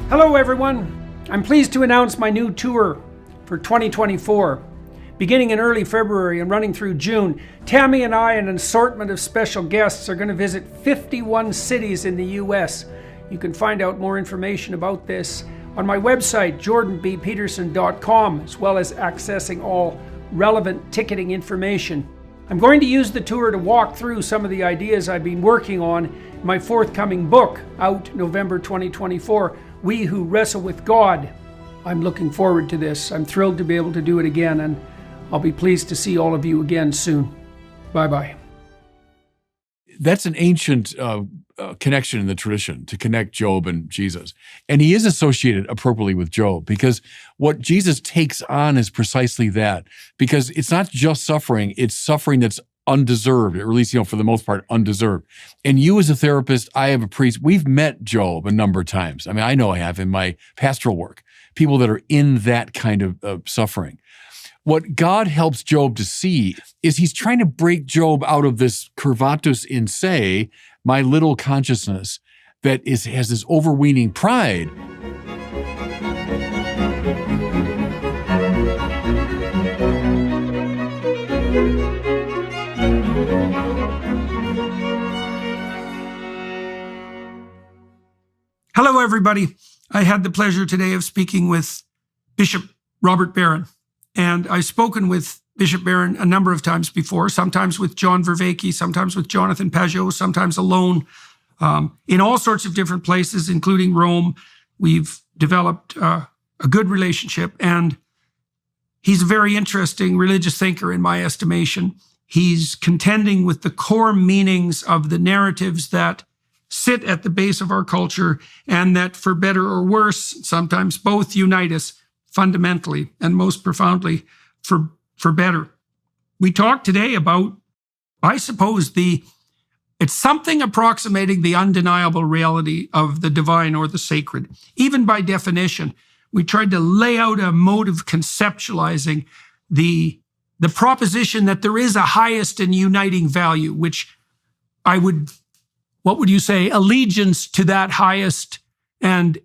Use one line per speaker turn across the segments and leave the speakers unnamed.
Hello everyone, I'm pleased to announce my new tour for 2024. Beginning in early February and running through June, Tammy and I and an assortment of special guests are going to visit 51 cities in the US. You can find out more information about this on my website, jordanbpeterson.com, as well as accessing all relevant ticketing information. I'm going to use the tour to walk through some of the ideas I've been working on in my forthcoming book, out November 2024, We Who Wrestle with God. I'm looking forward to this. I'm thrilled to be able to do it again, and I'll be pleased to see all of you again soon. Bye-bye.
That's an ancient connection in the tradition, to connect Job and Jesus. And he is associated appropriately with Job, because what Jesus takes on is precisely that. Because it's not just suffering, it's suffering that's undeserved, or at least, for the most part, undeserved. And you as a therapist, I have a priest, we've met Job a number of times. I mean, I know I have in my pastoral work, people that are in that kind of suffering. What God helps Job to see is he's trying to break Job out of this curvatus in se, my little consciousness, that has this overweening pride.
Hello, everybody. I had the pleasure today of speaking with Bishop Robert Barron, and I've spoken with Bishop Barron a number of times before, sometimes with John Vervaeke, sometimes with Jonathan Pajot, sometimes alone, in all sorts of different places, including Rome. We've developed a good relationship, and he's a very interesting religious thinker in my estimation. He's contending with the core meanings of the narratives that sit at the base of our culture, and that, for better or worse, sometimes both, unite us fundamentally and most profoundly for better. We talked today about, I suppose, it's something approximating the undeniable reality of the divine or the sacred. Even by definition, we tried to lay out a mode of conceptualizing the proposition that there is a highest and uniting value, which what would you say, allegiance to that highest and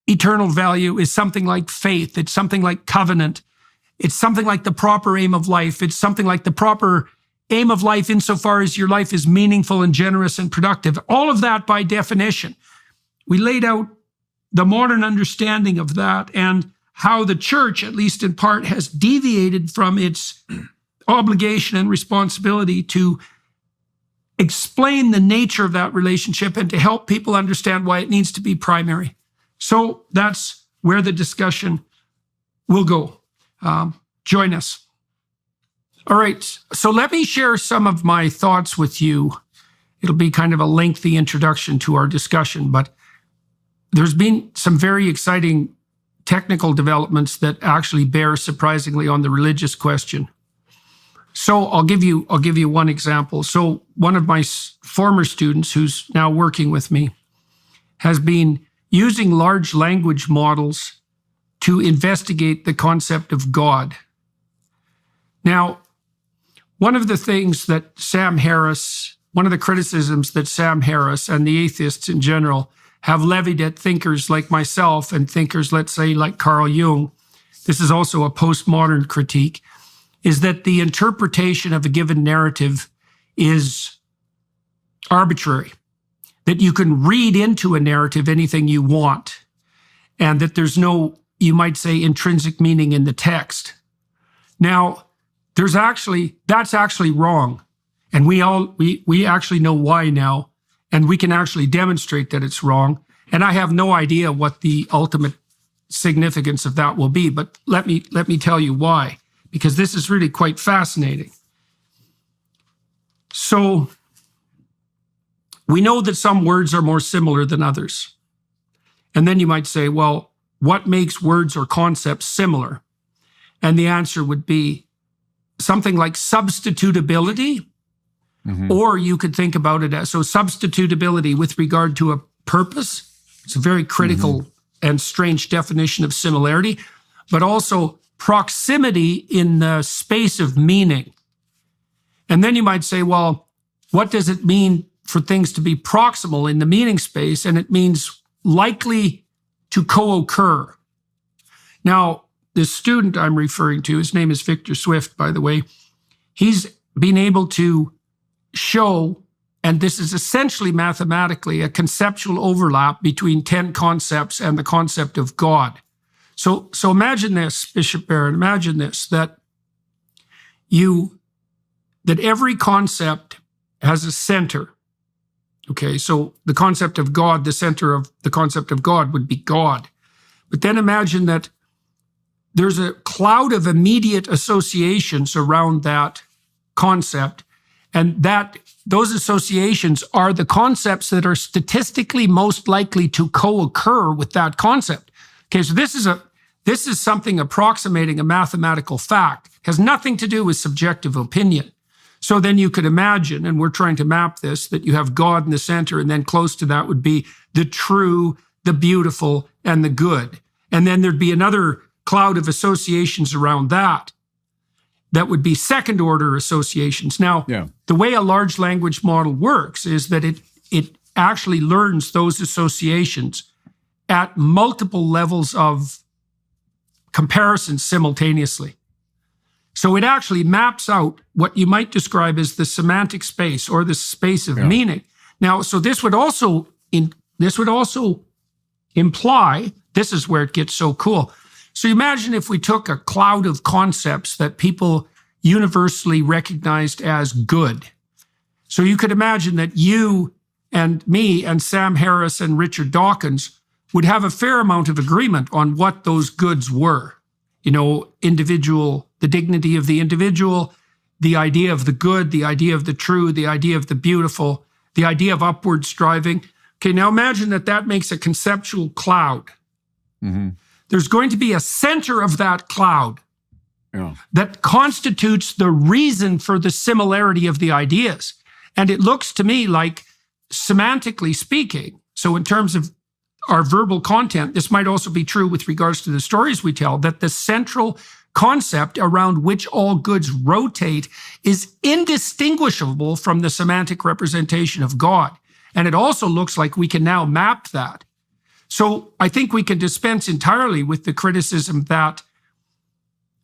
eternal value is something like faith. It's something like covenant. It's something like the proper aim of life. It's something like the proper aim of life insofar as your life is meaningful and generous and productive. All of that by definition. We laid out the modern understanding of that and how the church, at least in part, has deviated from its obligation and responsibility to explain the nature of that relationship and to help people understand why it needs to be primary. So that's where the discussion will go. Join us. All right, so let me share some of my thoughts with you. It'll be kind of a lengthy introduction to our discussion, but there's been some very exciting technical developments that actually bear surprisingly on the religious question. So I'll give you one example. So one of my former students, who's now working with me, has been using large language models to investigate the concept of God. Now, one of the criticisms that Sam Harris and the atheists in general have levied at thinkers like myself and thinkers, let's say, like Carl Jung, this is also a postmodern critique, is that the interpretation of a given narrative is arbitrary, that you can read into a narrative anything you want, and that there's no, you might say, intrinsic meaning in the text. Now, that's actually wrong. And we actually know why now, and we can actually demonstrate that it's wrong. And I have no idea what the ultimate significance of that will be, but let me tell you why, because this is really quite fascinating. So we know that some words are more similar than others. And then you might say, well, what makes words or concepts similar? And the answer would be something like substitutability, or you could think about it as, so substitutability with regard to a purpose. It's a very critical and strange definition of similarity, but also proximity in the space of meaning. And then you might say, well, what does it mean for things to be proximal in the meaning space? And it means likely to co-occur. Now, this student I'm referring to, his name is Victor Swift, by the way, he's been able to show, and this is essentially mathematically, a conceptual overlap between 10 concepts and the concept of God. So imagine this, Bishop Barron, imagine this, that every concept has a center. Okay, so the concept of God, the center of the concept of God would be God. But then imagine that there's a cloud of immediate associations around that concept, and that those associations are the concepts that are statistically most likely to co-occur with that concept. Okay, so this is something approximating a mathematical fact. It has nothing to do with subjective opinion. So then you could imagine, and we're trying to map this, that you have God in the center, and then close to that would be the true, the beautiful, and the good. And then there'd be another cloud of associations around that. That would be second order associations. Now, The way a large language model works is that it actually learns those associations at multiple levels of comparison simultaneously. So it actually maps out what you might describe as the semantic space or the space of meaning. Now, so this would also imply, this is where it gets so cool. So imagine if we took a cloud of concepts that people universally recognized as good. So you could imagine that you and me and Sam Harris and Richard Dawkins would have a fair amount of agreement on what those goods were. You know, the dignity of the individual, the idea of the good, the idea of the true, the idea of the beautiful, the idea of upward striving. Okay, now imagine that makes a conceptual cloud. Mm-hmm. There's going to be a center of that cloud that constitutes the reason for the similarity of the ideas. And it looks to me like, semantically speaking, so in terms of our verbal content, this might also be true with regards to the stories we tell, that the central concept around which all goods rotate is indistinguishable from the semantic representation of God. And it also looks like we can now map that. So I think we can dispense entirely with the criticism that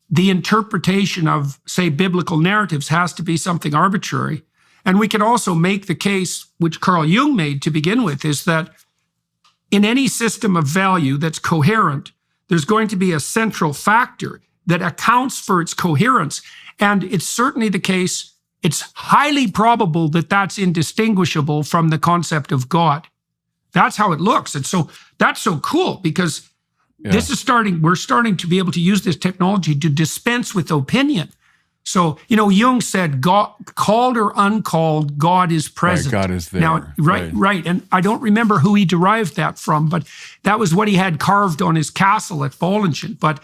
the interpretation of, say, biblical narratives has to be something arbitrary. And we can also make the case, which Carl Jung made to begin with, is that in any system of value that's coherent, there's going to be a central factor that accounts for its coherence. And it's certainly the case, it's highly probable that that's indistinguishable from the concept of God. That's how it looks. And so that's so cool because we're starting to be able to use this technology to dispense with opinion. So, Jung said, God, called or uncalled, God is present.
Right, God is there.
Now, right. And I don't remember who he derived that from, but that was what he had carved on his castle at Bollingen. But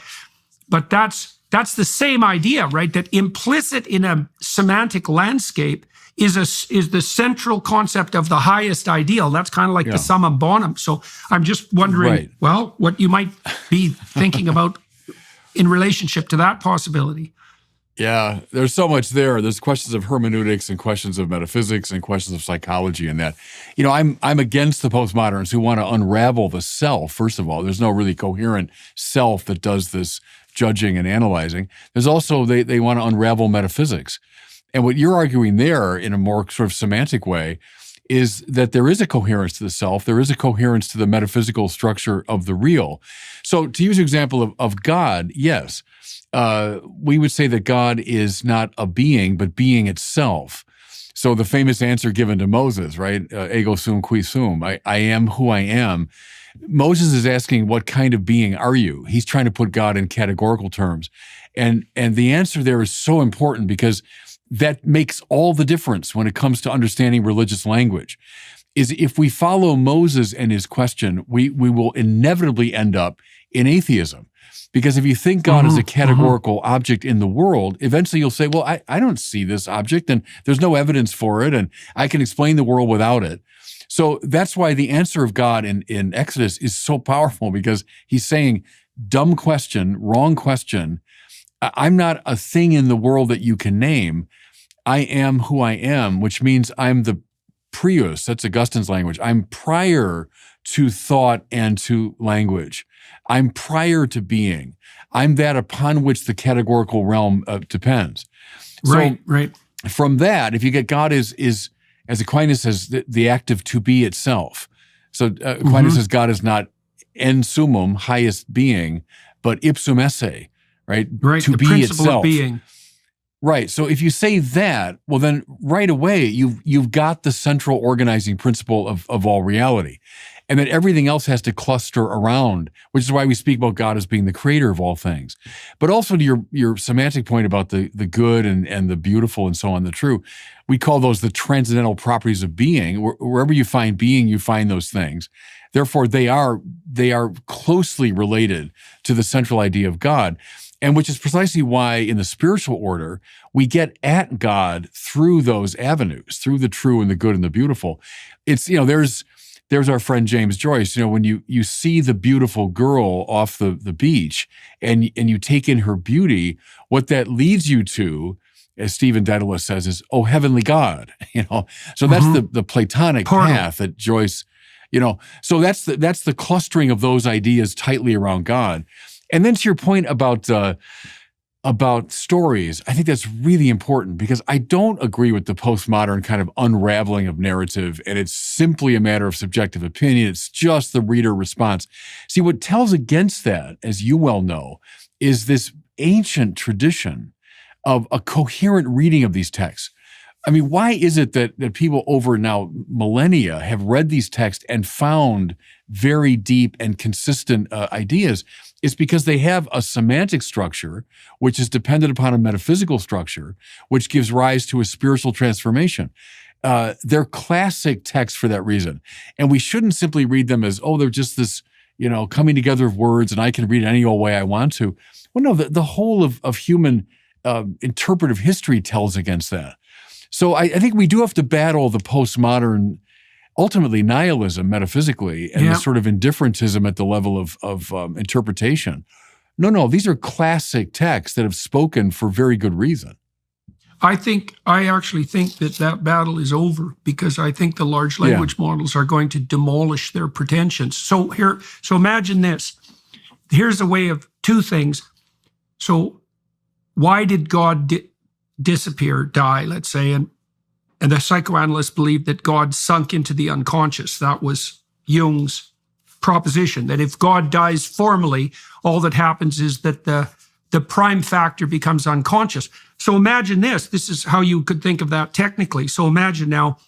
that's the same idea, right? That implicit in a semantic landscape is the central concept of the highest ideal. That's kind of like the summum bonum. So I'm just wondering, what you might be thinking about in relationship to that possibility.
Yeah, there's so much there. There's questions of hermeneutics and questions of metaphysics and questions of psychology and that. I'm against the postmoderns who want to unravel the self, first of all. There's no really coherent self that does this judging and analyzing. There's also, they want to unravel metaphysics. And what you're arguing there in a more sort of semantic way is that there is a coherence to the self, there is a coherence to the metaphysical structure of the real. So to use an example of God, yes, we would say that God is not a being, but being itself. So the famous answer given to Moses, right? Ego sum qui sum, I am who I am. Moses is asking, what kind of being are you? He's trying to put God in categorical terms. And the answer there is so important because that makes all the difference when it comes to understanding religious language, is if we follow Moses and his question, we will inevitably end up in atheism. Because if you think God is a categorical object in the world, eventually you'll say, well, I don't see this object and there's no evidence for it and I can explain the world without it. So that's why the answer of God in Exodus is so powerful because he's saying, dumb question, wrong question. I'm not a thing in the world that you can name. I am who I am, which means I'm the prius. That's Augustine's language. I'm prior to thought and to language. I'm prior to being. I'm that upon which the categorical realm depends.
Right.
From that, if you get God is as Aquinas says, the active to be itself. So Aquinas says God is not en summum, highest being, but ipsum esse, right?
Right,
to
the
be
principle
itself.
of being.
Right. So if you say that, well, then right away you've got the central organizing principle of all reality, and then everything else has to cluster around, which is why we speak about God as being the creator of all things. But also to your semantic point about the good and the beautiful and so on, the true, we call those the transcendental properties of being. Wherever you find being, you find those things. Therefore, they are closely related to the central idea of God. And which is precisely why in the spiritual order, we get at God through those avenues, through the true and the good and the beautiful. It's, there's our friend James Joyce, when you see the beautiful girl off the beach and you take in her beauty, what that leads you to, as Stephen Dedalus says, is, oh, heavenly God, So that's the Platonic path that Joyce, so that's the clustering of those ideas tightly around God. And then to your point about stories, I think that's really important because I don't agree with the postmodern kind of unraveling of narrative, and it's simply a matter of subjective opinion. It's just the reader response. See, what tells against that, as you well know, is this ancient tradition of a coherent reading of these texts. I mean, why is it that people over now millennia have read these texts and found very deep and consistent ideas? It's because they have a semantic structure, which is dependent upon a metaphysical structure, which gives rise to a spiritual transformation. They're classic texts for that reason. And we shouldn't simply read them as, oh, they're just this, coming together of words and I can read it any old way I want to. Well, no, the whole of human interpretive history tells against that. So I think we do have to battle the postmodern, ultimately nihilism metaphysically, and the sort of indifferentism at the level of interpretation. No, these are classic texts that have spoken for very good reason.
I actually think that battle is over because I think the large language models are going to demolish their pretensions. So imagine this. Here's a way of two things. So why did God die, let's say, and the psychoanalysts believed that God sunk into the unconscious. That was Jung's proposition, that if God dies formally, all that happens is that the prime factor becomes unconscious. So imagine this. This is how you could think of that technically. So imagine now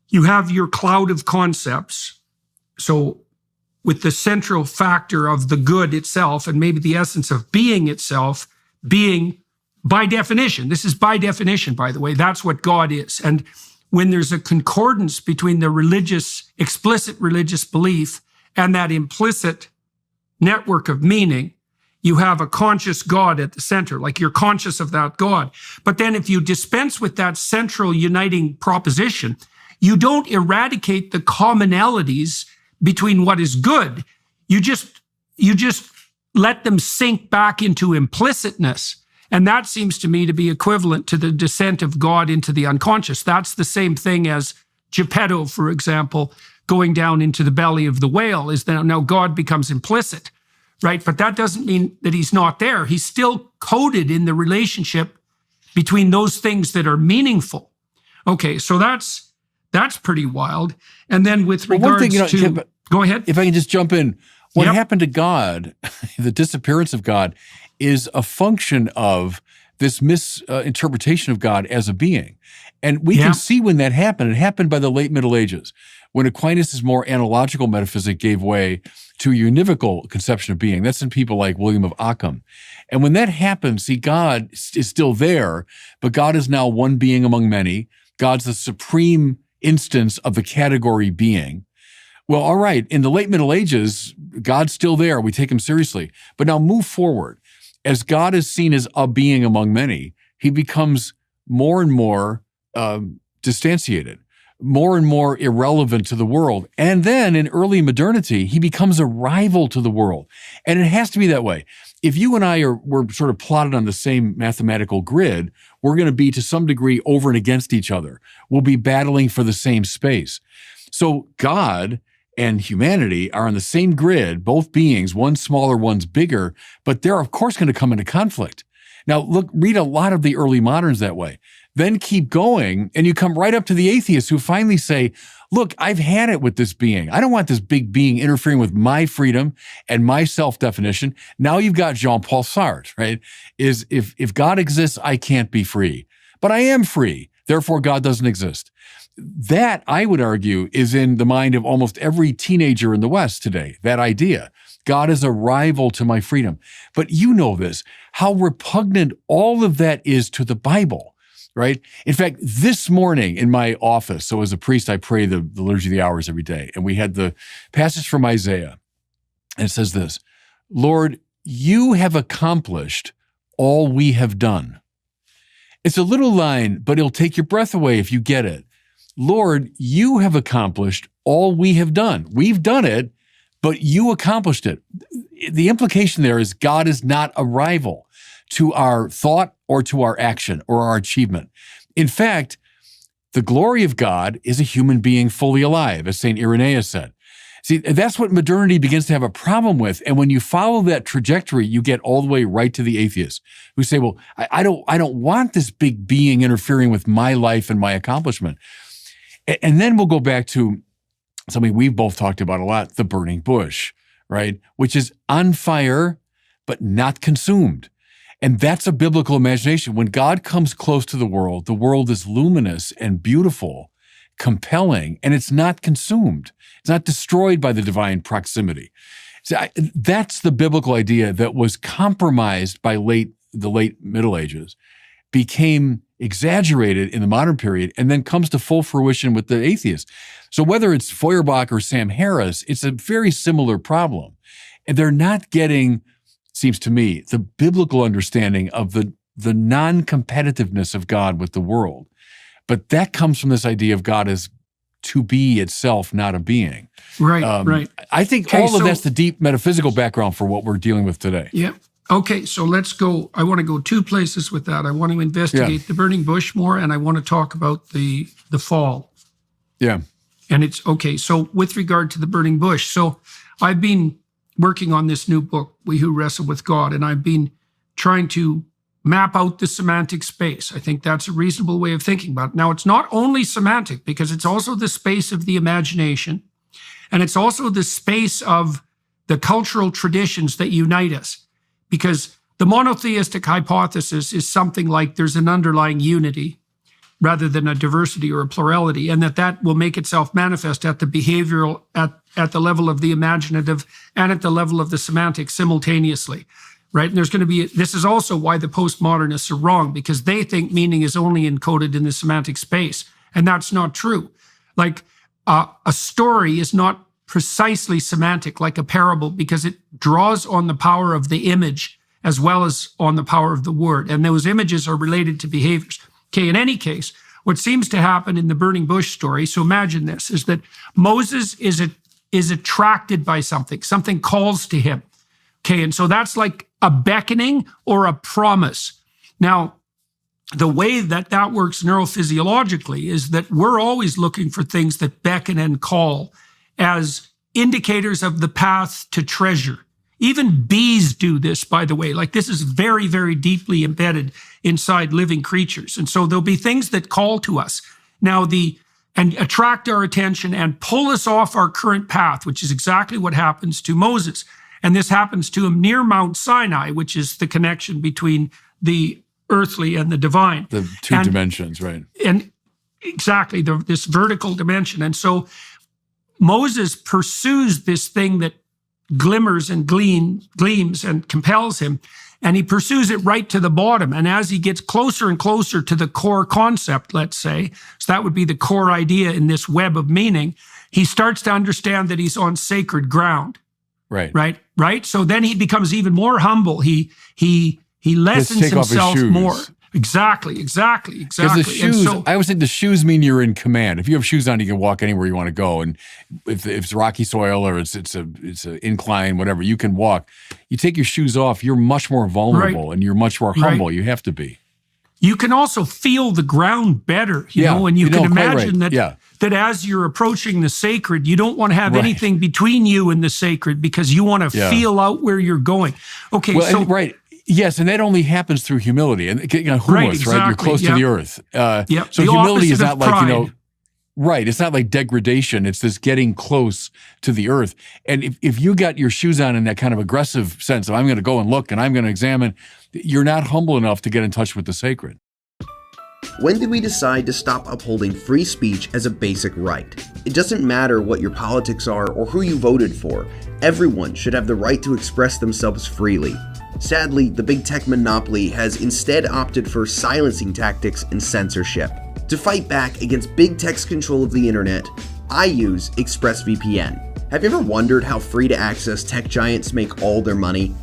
you have your cloud of concepts. So with the central factor of the good itself and maybe the essence of being itself, being by definition, this is by definition, by the way, that's what God is. And when there's a concordance between the explicit religious belief and that implicit network of meaning, you have a conscious God at the center, like you're conscious of that God. But then if you dispense with that central uniting proposition, you don't eradicate the commonalities between what is good. You just let them sink back into implicitness. And that seems to me to be equivalent to the descent of God into the unconscious. That's the same thing as Geppetto, for example, going down into the belly of the whale, is that now God becomes implicit, right? But that doesn't mean that he's not there. He's still coded in the relationship between those things that are meaningful. Okay, so that's pretty wild. And then with regards to... Go ahead.
If I can just jump in. What happened to God, the disappearance of God, is a function of this misinterpretation of God as a being. And we can see when that happened. It happened by the late Middle Ages, when Aquinas' more analogical metaphysic gave way to a univocal conception of being. That's in people like William of Ockham. And when that happens, see, God is still there, but God is now one being among many. God's the supreme instance of the category being. Well, all right, in the late Middle Ages, God's still there. We take him seriously. But now move forward. As God is seen as a being among many, he becomes more and more distantiated. more and more irrelevant to the world. And then in early modernity, he becomes a rival to the world. And it has to be that way. If you and we're sort of plotted on the same mathematical grid, we're going to be to some degree over and against each other. We'll be battling for the same space. So God and humanity are on the same grid, both beings, one's smaller, one's bigger, but they're of course going to come into conflict. Now, look, read a lot of the early moderns that way. Then keep going, and you come right up to the atheists who finally say, look, I've had it with this being. I don't want this big being interfering with my freedom and my self-definition. Now you've got Jean-Paul Sartre, right? If God exists, I can't be free. But I am free. Therefore, God doesn't exist. That, I would argue, is in the mind of almost every teenager in the West today, that idea. God is a rival to my freedom. But you know this, how repugnant all of that is to the Bible, right? In fact, this morning in my office, so as a priest, I pray the Liturgy of the Hours every day, and we had the passage from Isaiah, and it says this, Lord, you have accomplished all we have done. It's a little line, but it'll take your breath away if you get it. Lord, you have accomplished all we have done. We've done it, but you accomplished it. The implication there is God is not a rival to our thought or to our action or our achievement. In fact, the glory of God is a human being fully alive, as St. Irenaeus said. See, that's what modernity begins to have a problem with. And when you follow that trajectory, you get all the way right to the atheists who say, well, I don't want this big being interfering with my life and my accomplishment. And then we'll go back to something we've both talked about a lot, the burning bush, right? Which is on fire, but not consumed. And that's a biblical imagination. When God comes close to the world is luminous and beautiful, compelling, and it's not consumed. It's not destroyed by the divine proximity. So that's the biblical idea that was compromised by the late Middle Ages, became exaggerated in the modern period, and then comes to full fruition with the atheists. So whether it's Feuerbach or Sam Harris, it's a very similar problem. And they're not getting, seems to me, the biblical understanding of the non-competitiveness of God with the world. But that comes from this idea of God as to be itself, not a being.
Right, right.
I think all of that's the deep metaphysical background for what we're dealing with today.
Yeah. Okay, so let's go. I want to go two places with that. I want to investigate the burning bush more, and I want to talk about the fall.
Yeah.
And it's okay. So with regard to the burning bush, so I've been working on this new book, We Who Wrestle with God, and I've been trying to map out the semantic space. I think that's a reasonable way of thinking about it. Now, it's not only semantic, because it's also the space of the imagination, and it's also the space of the cultural traditions that unite us. Because the monotheistic hypothesis is something like there's an underlying unity rather than a diversity or a plurality, and that will make itself manifest at the behavioral, at the level of the imaginative, and at the level of the semantic simultaneously, right? And there's going to be, this is also why the postmodernists are wrong, because they think meaning is only encoded in the semantic space, and that's not true. Like a story is not precisely semantic like a parable, because it draws on the power of the image as well as on the power of the word. And those images are related to behaviors. Okay, in any case, what seems to happen in the burning bush story, so imagine this, is that Moses is attracted by something. Something calls to him. Okay, and so that's like a beckoning or a promise. Now, the way that works neurophysiologically is that we're always looking for things that beckon and call as indicators of the path to treasure. Even bees do this, by the way. Like, this is very, very deeply embedded inside living creatures. And so there'll be things that call to us now and attract our attention and pull us off our current path, which is exactly what happens to Moses. And this happens to him near Mount Sinai, which is the connection between the earthly and the divine.
The two dimensions, right?
And exactly, this vertical dimension. And so Moses pursues this thing that glimmers and gleams and compels him, and he pursues it right to the bottom. And as he gets closer and closer to the core concept, let's say, so that would be the core idea in this web of meaning, he starts to understand that he's on sacred ground. Right. So then he becomes even more humble. He lessens himself more. Exactly.
Because the shoes, I always think the shoes mean you're in command. If you have shoes on, you can walk anywhere you want to go. And if it's rocky soil or it's an incline, whatever, you can walk. You take your shoes off, you're much more vulnerable and you're much more humble. You have to be.
You can also feel the ground better, you know, and you can imagine that as you're approaching the sacred, you don't want to have anything between you and the sacred because you want to feel out where you're going. Okay,
well, yes, and that only happens through humility. And humus, right? You're close to the earth. So
the
humility is not
pride.
It's not like degradation. It's this getting close to the earth. And if you got your shoes on in that kind of aggressive sense of I'm going to go and look and I'm going to examine, you're not humble enough to get in touch with the sacred.
When did we decide to stop upholding free speech as a basic right? It doesn't matter what your politics are or who you voted for. Everyone should have the right to express themselves freely. Sadly, the big tech monopoly has instead opted for silencing tactics and censorship. To fight back against big tech's control of the internet, I use ExpressVPN. Have you ever wondered how free-to-access tech giants make all their money?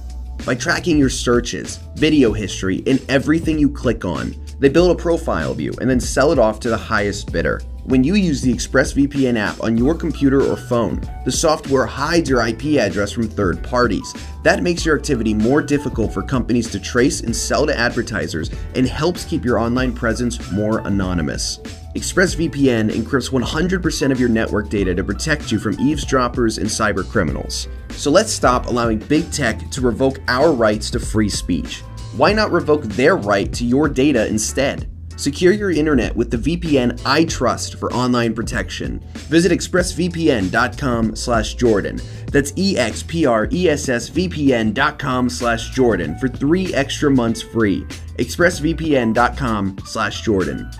By tracking your searches, video history, and everything you click on, they build a profile of you and then sell it off to the highest bidder. When you use the ExpressVPN app on your computer or phone, the software hides your IP address from third parties. That makes your activity more difficult for companies to trace and sell to advertisers and helps keep your online presence more anonymous. ExpressVPN encrypts 100% of your network data to protect you from eavesdroppers and cyber criminals. So let's stop allowing big tech to revoke our rights to free speech. Why not revoke their right to your data instead? Secure your internet with the VPN I trust for online protection. Visit expressvpn.com/Jordan. That's expressvpn.com/Jordan for 3 extra months free. expressvpn.com/Jordan.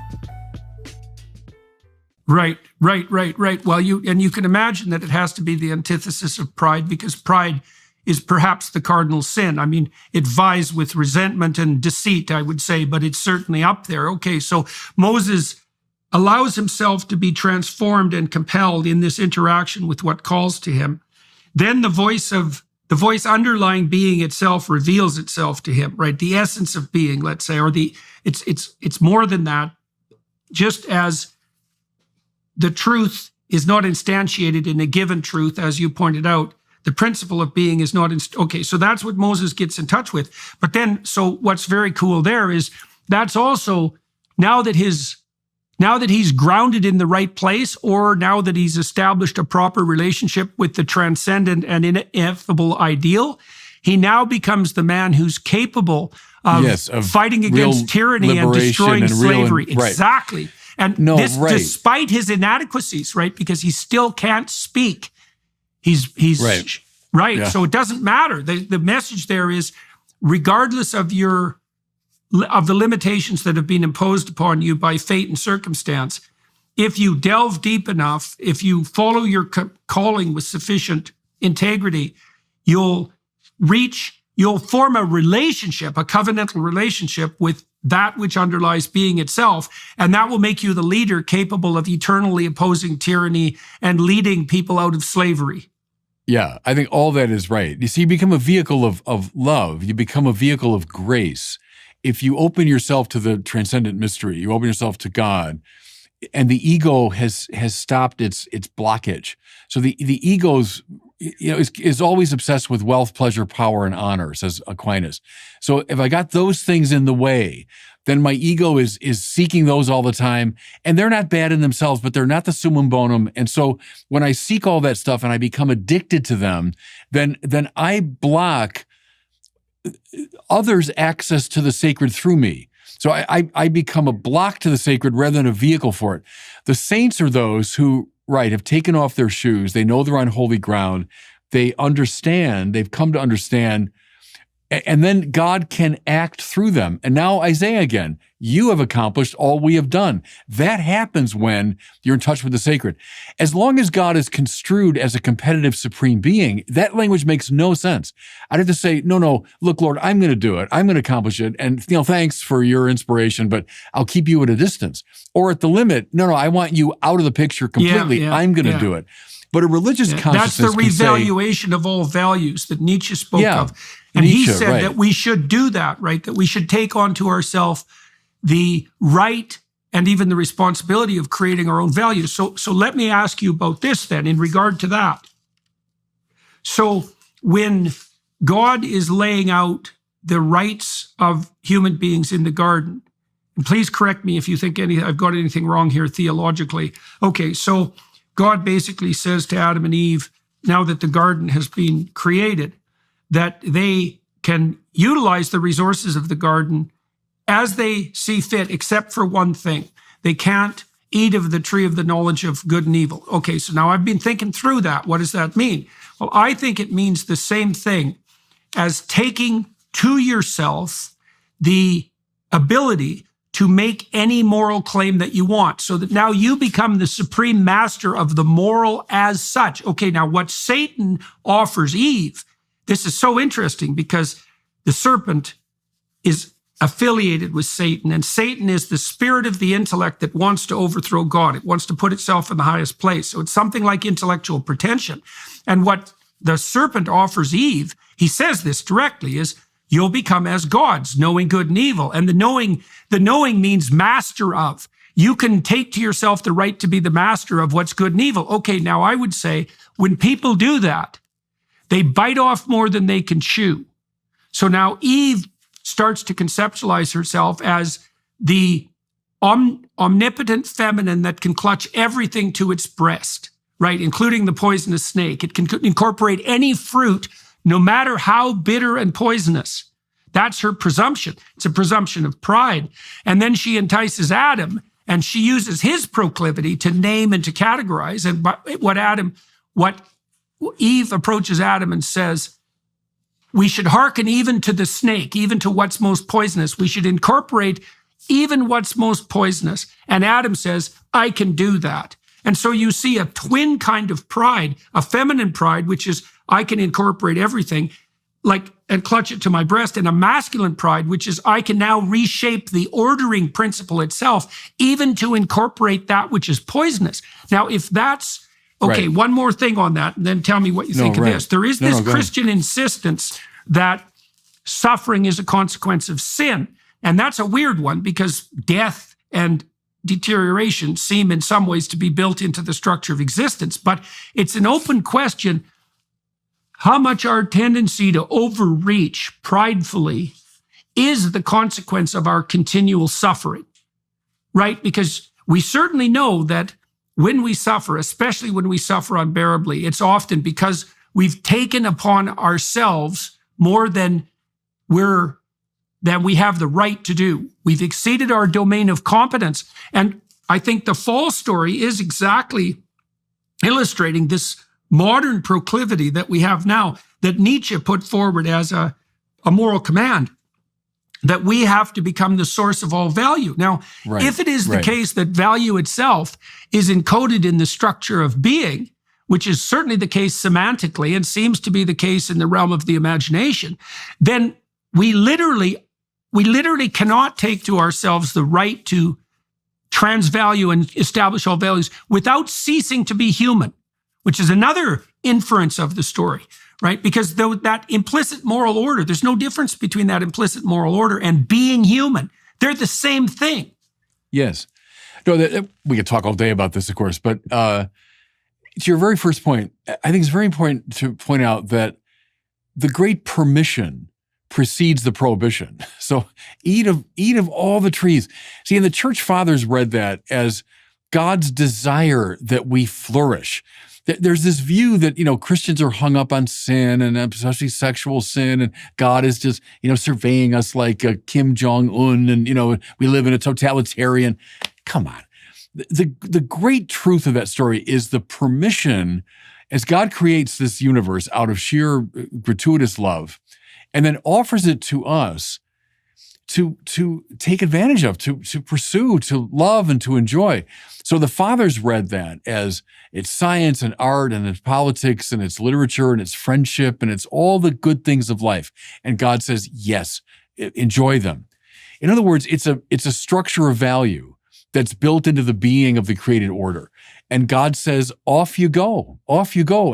Right. Well, you can imagine that it has to be the antithesis of pride because pride is perhaps the cardinal sin. I mean, it vies with resentment and deceit, I would say, but it's certainly up there. Okay, so Moses allows himself to be transformed and compelled in this interaction with what calls to him. Then the voice underlying being itself reveals itself to him, right? The essence of being, let's say, or it's more than that. Just as the truth is not instantiated in a given truth, as you pointed out, the principle of being is not, okay, so that's what Moses gets in touch with. But then, so what's very cool there is that's also, now that he's grounded in the right place, or now that he's established a proper relationship with the transcendent and ineffable ideal, he now becomes the man who's capable of fighting against tyranny and destroying slavery. Exactly. And despite his inadequacies, right? Because he still can't speak. He's right. Yeah. So it doesn't matter. The message there is, regardless of the limitations that have been imposed upon you by fate and circumstance, if you delve deep enough, if you follow your calling with sufficient integrity, you'll form a relationship, a covenantal relationship with that which underlies being itself, and that will make you the leader capable of eternally opposing tyranny and leading people out of slavery.
Yeah, I think all that is right. You see, you become a vehicle of love. You become a vehicle of grace. If you open yourself to the transcendent mystery, you open yourself to God, and the ego has stopped its blockage. So the ego's is always obsessed with wealth, pleasure, power, and honor, says Aquinas. So if I got those things in the way, then my ego is seeking those all the time. And they're not bad in themselves, but they're not the summum bonum. And so when I seek all that stuff and I become addicted to them, then I block others' access to the sacred through me. So I become a block to the sacred rather than a vehicle for it. The saints are those who, have taken off their shoes. They know they're on holy ground. They understand, they've come to understand, and then God can act through them. And now Isaiah again, you have accomplished all we have done. That happens when you're in touch with the sacred. As long as God is construed as a competitive supreme being, that language makes no sense. I'd have to say, no, look, Lord, I'm going to do it. I'm going to accomplish it. And, thanks for your inspiration, but I'll keep you at a distance. Or at the limit, no, I want you out of the picture completely. I'm going to do it. But a religious consciousness,
that's the revaluation of all values that Nietzsche spoke of. And he said that we should do that, right? That we should take onto ourselves the right and even the responsibility of creating our own values. So let me ask you about this then in regard to that. So when God is laying out the rights of human beings in the garden, and please correct me if you think I've got anything wrong here theologically. Okay, so God basically says to Adam and Eve, now that the garden has been created, that they can utilize the resources of the garden as they see fit, except for one thing. They can't eat of the tree of the knowledge of good and evil. Okay, so now I've been thinking through that. What does that mean? Well, I think it means the same thing as taking to yourself the ability to make any moral claim that you want, so that now you become the supreme master of the moral as such. Okay, now what Satan offers Eve, this is so interesting because the serpent is affiliated with Satan, and Satan is the spirit of the intellect that wants to overthrow God. It wants to put itself in the highest place. So it's something like intellectual pretension. And what the serpent offers Eve, he says this directly, is you'll become as gods, knowing good and evil. And the knowing means master of. You can take to yourself the right to be the master of what's good and evil. Okay, now I would say when people do that, they bite off more than they can chew. So now Eve starts to conceptualize herself as the omnipotent feminine that can clutch everything to its breast, right? Including the poisonous snake. It can incorporate any fruit, no matter how bitter and poisonous. That's her presumption. It's a presumption of pride. And then she entices Adam, and she uses his proclivity to name and to categorize. And what Eve approaches Adam and says, we should hearken even to the snake, even to what's most poisonous. We should incorporate even what's most poisonous. And Adam says, I can do that. And so you see a twin kind of pride, a feminine pride, which is I can incorporate everything, and clutch it to my breast, and a masculine pride, which is I can now reshape the ordering principle itself, even to incorporate that which is poisonous. Now, if that's okay, right. One more thing on that, and then tell me what you think of this. There is this Christian insistence that suffering is a consequence of sin. And that's a weird one because death and deterioration seem in some ways to be built into the structure of existence. But it's an open question how much our tendency to overreach pridefully is the consequence of our continual suffering, right? Because we certainly know that when we suffer, especially when we suffer unbearably, it's often because we've taken upon ourselves more than we have the right to do. We've exceeded our domain of competence. And I think the fall story is exactly illustrating this modern proclivity that we have now, that Nietzsche put forward as a moral command, that we have to become the source of all value. Now, if it is the case that value itself is encoded in the structure of being, which is certainly the case semantically and seems to be the case in the realm of the imagination, then we literally cannot take to ourselves the right to transvalue and establish all values without ceasing to be human, which is another inference of the story. Right? Because that implicit moral order, there's no difference between that implicit moral order and being human. They're the same thing.
Yes. No, we could talk all day about this, of course, but to your very first point, I think it's very important to point out that the great permission precedes the prohibition. So eat of all the trees. See, and the church fathers read that as God's desire that we flourish. There's this view that, Christians are hung up on sin and especially sexual sin, and God is just, surveying us like Kim Jong-un, and, we live in a totalitarian. Come on. The great truth of that story is the permission as God creates this universe out of sheer gratuitous love and then offers it to us to take advantage of, to pursue, to love, and to enjoy. So the fathers read that as it's science and art and it's politics and it's literature and it's friendship and it's all the good things of life. And God says, yes, enjoy them. In other words, it's a structure of value that's built into the being of the created order. And God says, off you go,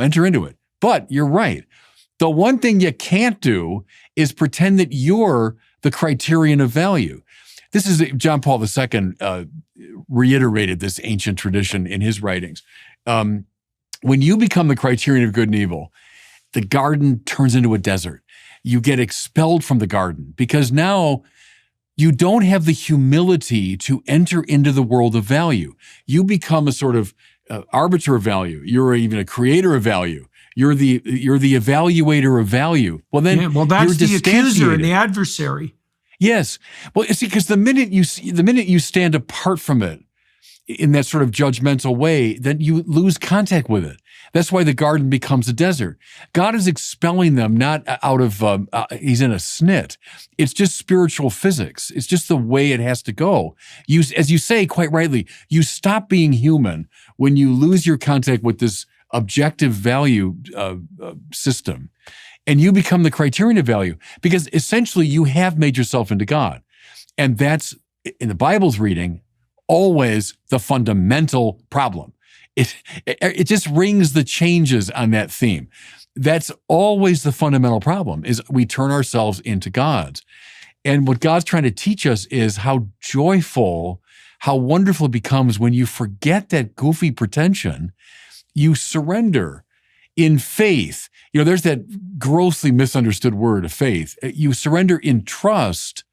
enter into it. But you're right. The one thing you can't do is pretend that you're the criterion of value. This is John Paul II reiterated this ancient tradition in his writings. When you become the criterion of good and evil, the garden turns into a desert. You get expelled from the garden because now you don't have the humility to enter into the world of value. You become a sort of arbiter of value. You're even a creator of value. You're the evaluator of value. Well, then
that's
you're
the accuser and the adversary.
Yes. Well, see, because the minute you stand apart from it in that sort of judgmental way, then you lose contact with it. That's why the garden becomes a desert. God is expelling them not out of, he's in a snit. It's just spiritual physics. It's just the way it has to go. As you say quite rightly, you stop being human when you lose your contact with this objective value system. And you become the criterion of value because essentially you have made yourself into God. And that's, in the Bible's reading, always the fundamental problem. It just rings the changes on that theme. That's always the fundamental problem, is we turn ourselves into gods. And what God's trying to teach us is how joyful, how wonderful it becomes when you forget that goofy pretension, you surrender in faith. There's that grossly misunderstood word of faith. You surrender in trust.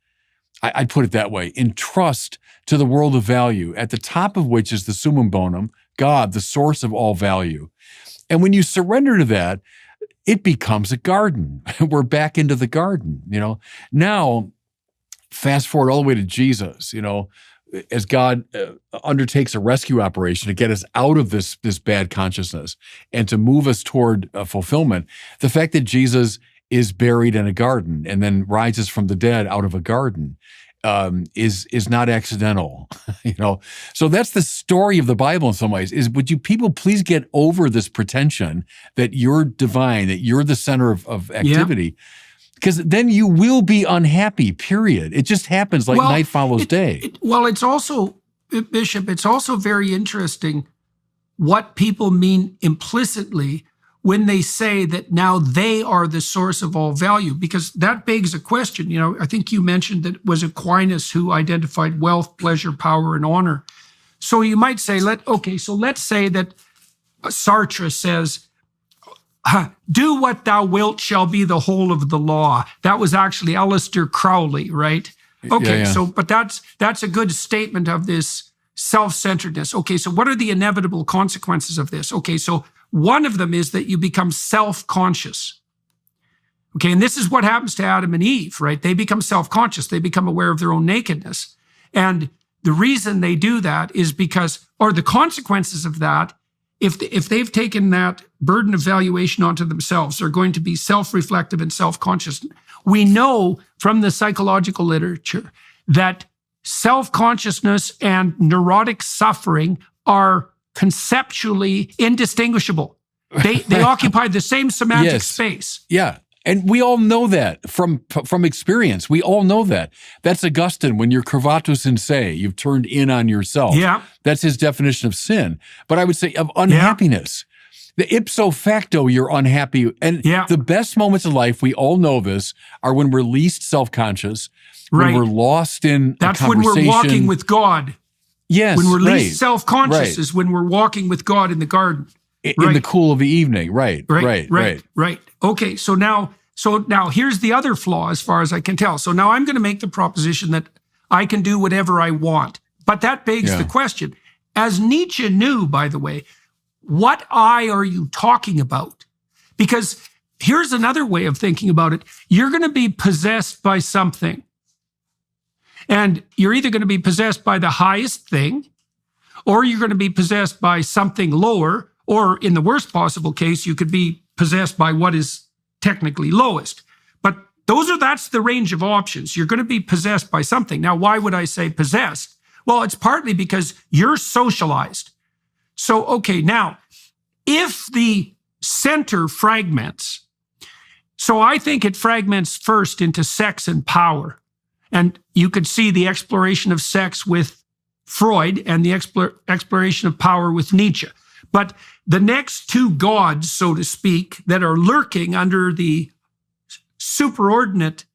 I'd put it that way, in trust to the world of value, at the top of which is the summum bonum, God, the source of all value. And when you surrender to that, it becomes a garden. We're back into the garden, Now, fast forward all the way to Jesus, as God undertakes a rescue operation to get us out of this bad consciousness and to move us toward fulfillment, the fact that Jesus is buried in a garden and then rises from the dead out of a garden is not accidental, So that's the story of the Bible in some ways, is would you people please get over this pretension that you're divine, that you're the center of activity, because then you will be unhappy, period. It just happens like night follows day.
It's also, Bishop, it's also very interesting what people mean implicitly when they say that now they are the source of all value, because that begs a question. I think you mentioned that it was Aquinas who identified wealth, pleasure, power, and honor. So you might say, let's say that Sartre says, do what thou wilt shall be the whole of the law. That was actually Aleister Crowley, right? Okay,
yeah.
But that's a good statement of this self-centeredness. Okay, so what are the inevitable consequences of this? Okay, so one of them is that you become self-conscious. Okay, and this is what happens to Adam and Eve, right? They become self-conscious. They become aware of their own nakedness. And the reason they do that is because, or the consequences of that, if they've taken that burden of valuation onto themselves, they're going to be self-reflective and self-conscious. We know from the psychological literature that self-consciousness and neurotic suffering are conceptually indistinguishable. They occupy the same semantic space.
Yeah. And we all know that from experience. We all know that. That's Augustine, when you're curvatus in se, you've turned in on yourself.
Yeah.
That's his definition of sin. But I would say of unhappiness. Yeah. The ipso facto, you're unhappy. And the best moments in life, we all know this, are when we're least self-conscious, when we're lost in a conversation.
That's when we're walking with God.
Yes,
when we're least self-conscious is when we're walking with God in the garden.
In the cool of the evening, right.
Okay, so now here's the other flaw as far as I can tell. So now I'm going to make the proposition that I can do whatever I want. But that begs the question. As Nietzsche knew, by the way, what I are you talking about? Because here's another way of thinking about it. You're going to be possessed by something. And you're either going to be possessed by the highest thing, or you're going to be possessed by something lower, or in the worst possible case, you could be possessed by what is technically lowest. But that's the range of options. You're going to be possessed by something. Now, why would I say possessed? Well, it's partly because you're socialized. So, okay, now, if the center fragments, so I think it fragments first into sex and power. And you could see the exploration of sex with Freud and the exploration of power with Nietzsche. But the next two gods, so to speak, that are lurking under the superordinate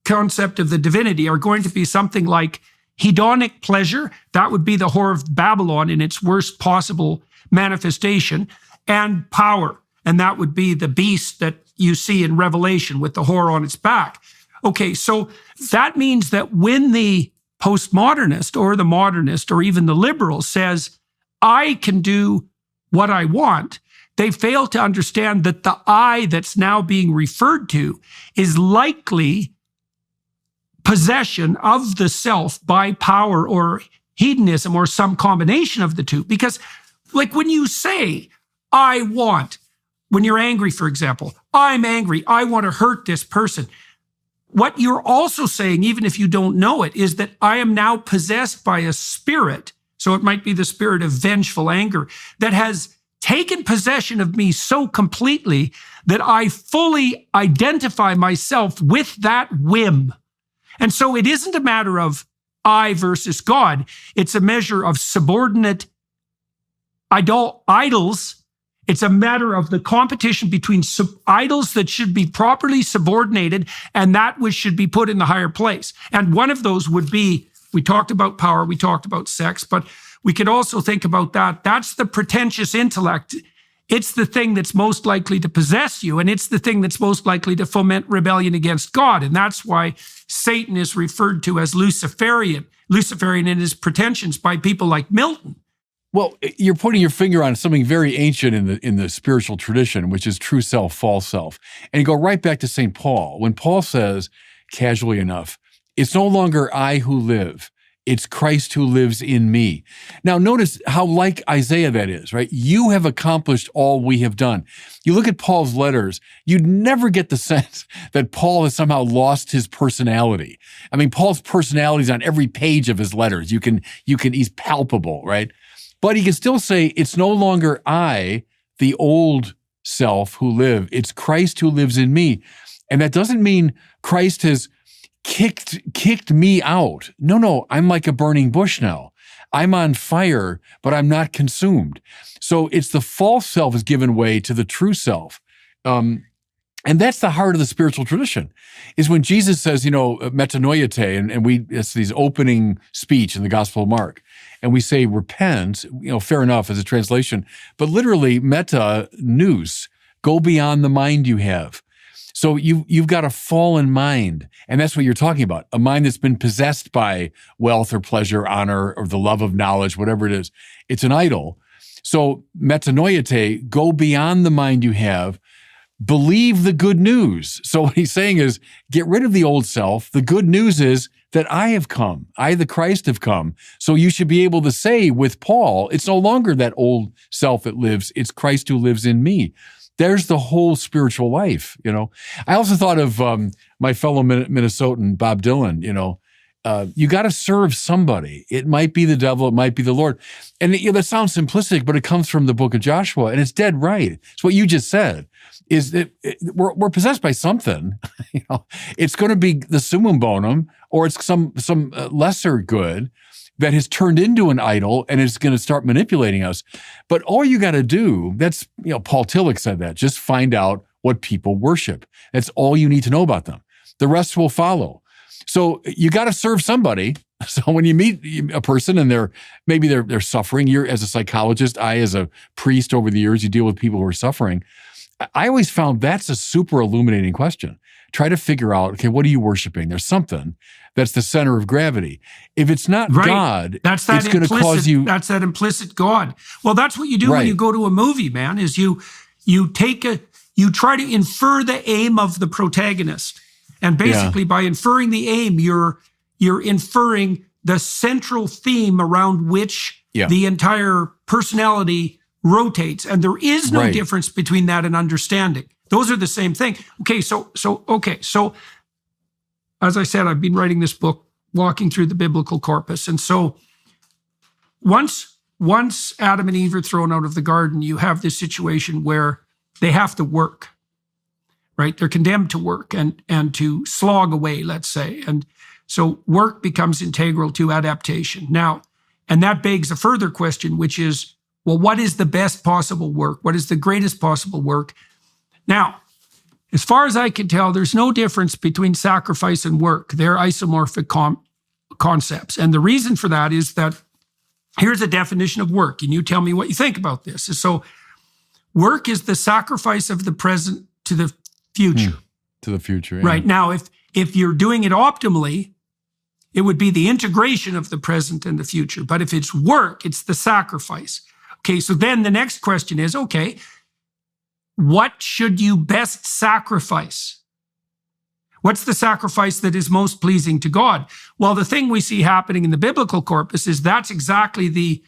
concept of the divinity are going to be something like hedonic pleasure, that would be the whore of Babylon in its worst possible manifestation, and power, and that would be the beast that you see in Revelation with the whore on its back. Okay, so that means that when the postmodernist or the modernist or even the liberal says, I can do what I want, they fail to understand that the I that's now being referred to is likely possession of the self by power or hedonism or some combination of the two. Because like when you say, I want, when you're angry, for example, I'm angry, I want to hurt this person. What you're also saying, even if you don't know it, is that I am now possessed by a spirit. So it might be the spirit of vengeful anger that has taken possession of me so completely that I fully identify myself with that whim. And so it isn't a matter of I versus God. It's a measure of subordinate idols. It's a matter of the competition between idols that should be properly subordinated and that which should be put in the higher place. And one of those would be, we talked about power, we talked about sex, but we could also think about that. That's the pretentious intellect. It's the thing that's most likely to possess you, and it's the thing that's most likely to foment rebellion against God. And that's why Satan is referred to as Luciferian in his pretensions by people like Milton.
Well, you're putting your finger on something very ancient in the spiritual tradition, which is true self, false self. And you go right back to St. Paul. When Paul says, casually enough, it's no longer I who live, it's Christ who lives in me. Now, notice how like Isaiah that is, right? You have accomplished all we have done. You look at Paul's letters, you'd never get the sense that Paul has somehow lost his personality. I mean, Paul's personality is on every page of his letters. He's palpable, right? But he can still say, it's no longer I, the old self, who live. It's Christ who lives in me. And that doesn't mean Christ has kicked me out. No, I'm like a burning bush now. I'm on fire, but I'm not consumed. So it's the false self is given way to the true self. And that's the heart of the spiritual tradition, is when Jesus says, metanoiete, and it's these opening speech in the Gospel of Mark, and we say repent, fair enough as a translation, but literally meta nous, go beyond the mind you have. So you've got a fallen mind, and that's what you're talking about, a mind that's been possessed by wealth or pleasure, honor, or the love of knowledge, whatever it is. It's an idol. So metanoiete, go beyond the mind you have, believe the good news. So what he's saying is, get rid of the old self. The good news is that I have come. I, the Christ, have come. So you should be able to say with Paul, it's no longer that old self that lives. It's Christ who lives in me. There's the whole spiritual life, I also thought of my fellow Minnesotan, Bob Dylan, you got to serve somebody. It might be the devil, it might be the Lord. And that sounds simplistic, but it comes from the book of Joshua, and it's dead right. It's what you just said, is that we're possessed by something. It's going to be the summum bonum, or it's some lesser good that has turned into an idol and is going to start manipulating us. But all you got to do, that's, Paul Tillich said that, just find out what people worship. That's all you need to know about them. The rest will follow. So you got to serve somebody. So when you meet a person and they're suffering, you're, as a psychologist, I as a priest over the years, you deal with people who are suffering. I always found that's a super illuminating question. Try to figure out, okay, what are you worshiping? There's something that's the center of gravity. If it's not right. God, it's going to cause you.
That's that implicit God. Well, that's what you do when you go to a movie, man, is you try to infer the aim of the protagonist. And basically by inferring the aim, you're inferring the central theme around which the entire personality rotates. And there is no difference between that and understanding. Those are the same thing. Okay, so as I said, I've been writing this book, walking through the biblical corpus. And so once Adam and Eve are thrown out of the garden, you have this situation where they have to work, right? They're condemned to work and to slog away, let's say. And so work becomes integral to adaptation. Now, and that begs a further question, which is, well, what is the best possible work? What is the greatest possible work? Now, as far as I can tell, there's no difference between sacrifice and work. They're isomorphic concepts. And the reason for that is that here's a definition of work, and you tell me what you think about this. So work is the sacrifice of the present to the future.
To the future, yeah.
Right. Now, if you're doing it optimally, it would be the integration of the present and the future. But if it's work, it's the sacrifice. Okay, so then the next question is, okay, what should you best sacrifice? What's the sacrifice that is most pleasing to God? Well, the thing we see happening in the biblical corpus is that's exactly the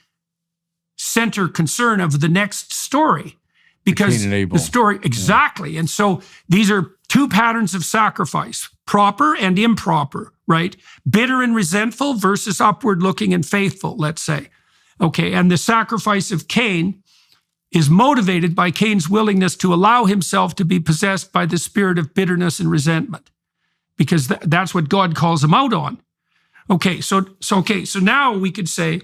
center concern of the next story. Because the story, exactly. And so these are two patterns of sacrifice, proper and improper, right? Bitter and resentful versus upward looking and faithful, let's say. Okay, and the sacrifice of Cain is motivated by Cain's willingness to allow himself to be possessed by the spirit of bitterness and resentment, because that's what God calls him out on. Okay, so now we could say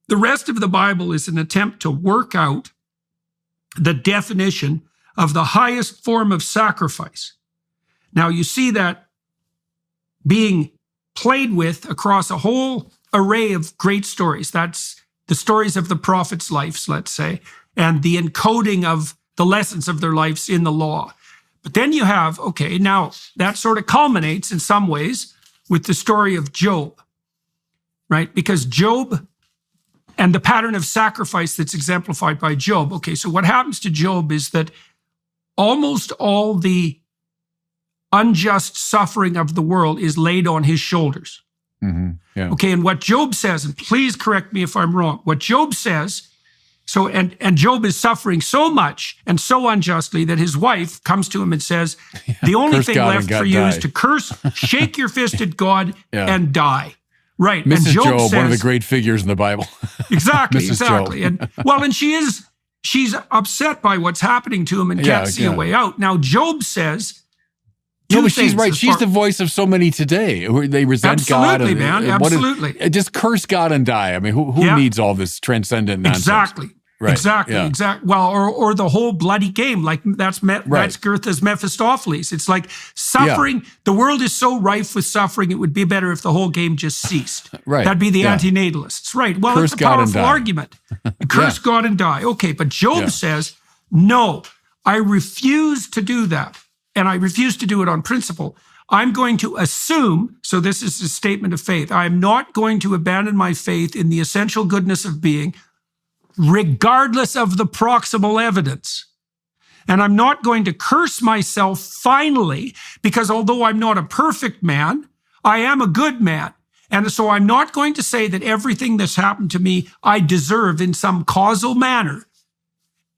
the rest of the Bible is an attempt to work out the definition of the highest form of sacrifice. Now you see that being played with across a whole array of great stories. That's the stories of the prophets' lives, let's say, and the encoding of the lessons of their lives in the law. But then you have, okay, now that sort of culminates in some ways with the story of Job, right? Because Job and the pattern of sacrifice that's exemplified by Job. Okay, so what happens to Job is that almost all the unjust suffering of the world is laid on his shoulders. Yeah. Okay, and what Job says, and please correct me if I'm wrong, what Job says, and Job is suffering so much and so unjustly that his wife comes to him and says, the only thing left for you is to curse, shake your fist at God and die. Right.
Mrs.
And Job says,
one of the great figures in the Bible.
Exactly, exactly. And she's upset by what's happening to him and can't see a way out. Now, Job says,
but she's right. She's the voice of so many today who they resent God.
Absolutely, man. Absolutely.
Just curse God and die. I mean, who needs all this transcendent nonsense?
Exactly. Right. Exactly. Yeah. Exactly. Well, or the whole bloody game, like that's Goethe's Mephistopheles. It's like suffering. Yeah. The world is so rife with suffering. It would be better if the whole game just ceased.
Right.
That'd be the antinatalists. Right. Well,
curse
it's a powerful argument. Curse God and die. Okay, but Job says, no, I refuse to do that, and I refuse to do it on principle. I'm going to assume. So this is a statement of faith. I am not going to abandon my faith in the essential goodness of being, regardless of the proximal evidence. And I'm not going to curse myself finally, because although I'm not a perfect man, I am a good man. And so I'm not going to say that everything that's happened to me, I deserve in some causal manner.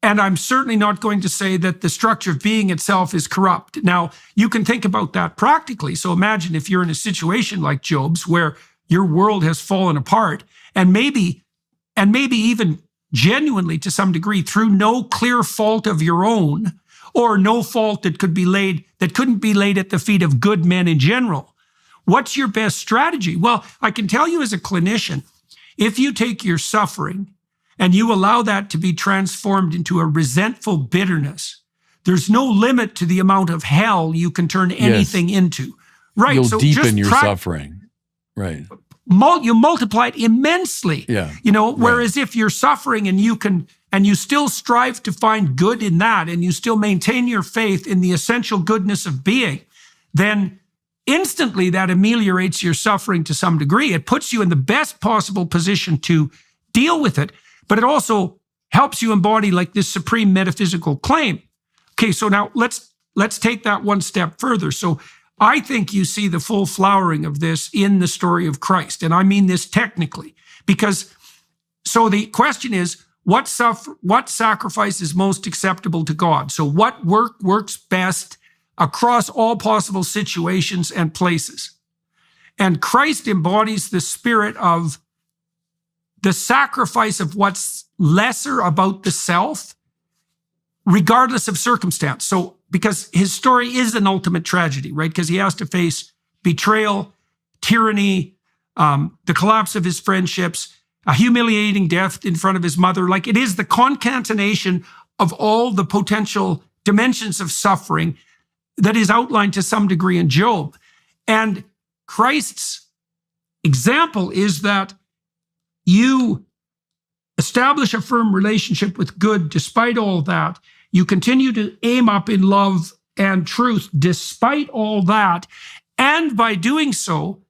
And I'm certainly not going to say that the structure of being itself is corrupt. Now, you can think about that practically. So imagine if you're in a situation like Job's, where your world has fallen apart, and maybe even genuinely to some degree through no clear fault of your own, or no fault that couldn't be laid at the feet of good men in general. What's your best strategy? Well, I can tell you as a clinician, if you take your suffering and you allow that to be transformed into a resentful bitterness, there's no limit to the amount of hell you can turn anything into. Right.
You'll deepen your suffering. Right.
You multiply it immensely. Yeah. Whereas if you're suffering and you still strive to find good in that, and you still maintain your faith in the essential goodness of being, then instantly that ameliorates your suffering to some degree. It puts you in the best possible position to deal with it, but it also helps you embody like this supreme metaphysical claim. Okay, so now let's take that one step further. So I think you see the full flowering of this in the story of Christ. And I mean this technically, because so the question is, what sacrifice is most acceptable to God? So what works best across all possible situations and places? And Christ embodies the spirit of the sacrifice of what's lesser about the self, regardless of circumstance. So because his story is an ultimate tragedy, right? Because he has to face betrayal, tyranny, the collapse of his friendships, a humiliating death in front of his mother. Like, it is the concatenation of all the potential dimensions of suffering that is outlined to some degree in Job. And Christ's example is that you establish a firm relationship with good despite all that. You continue to aim up in love and truth despite all that. And by doing so,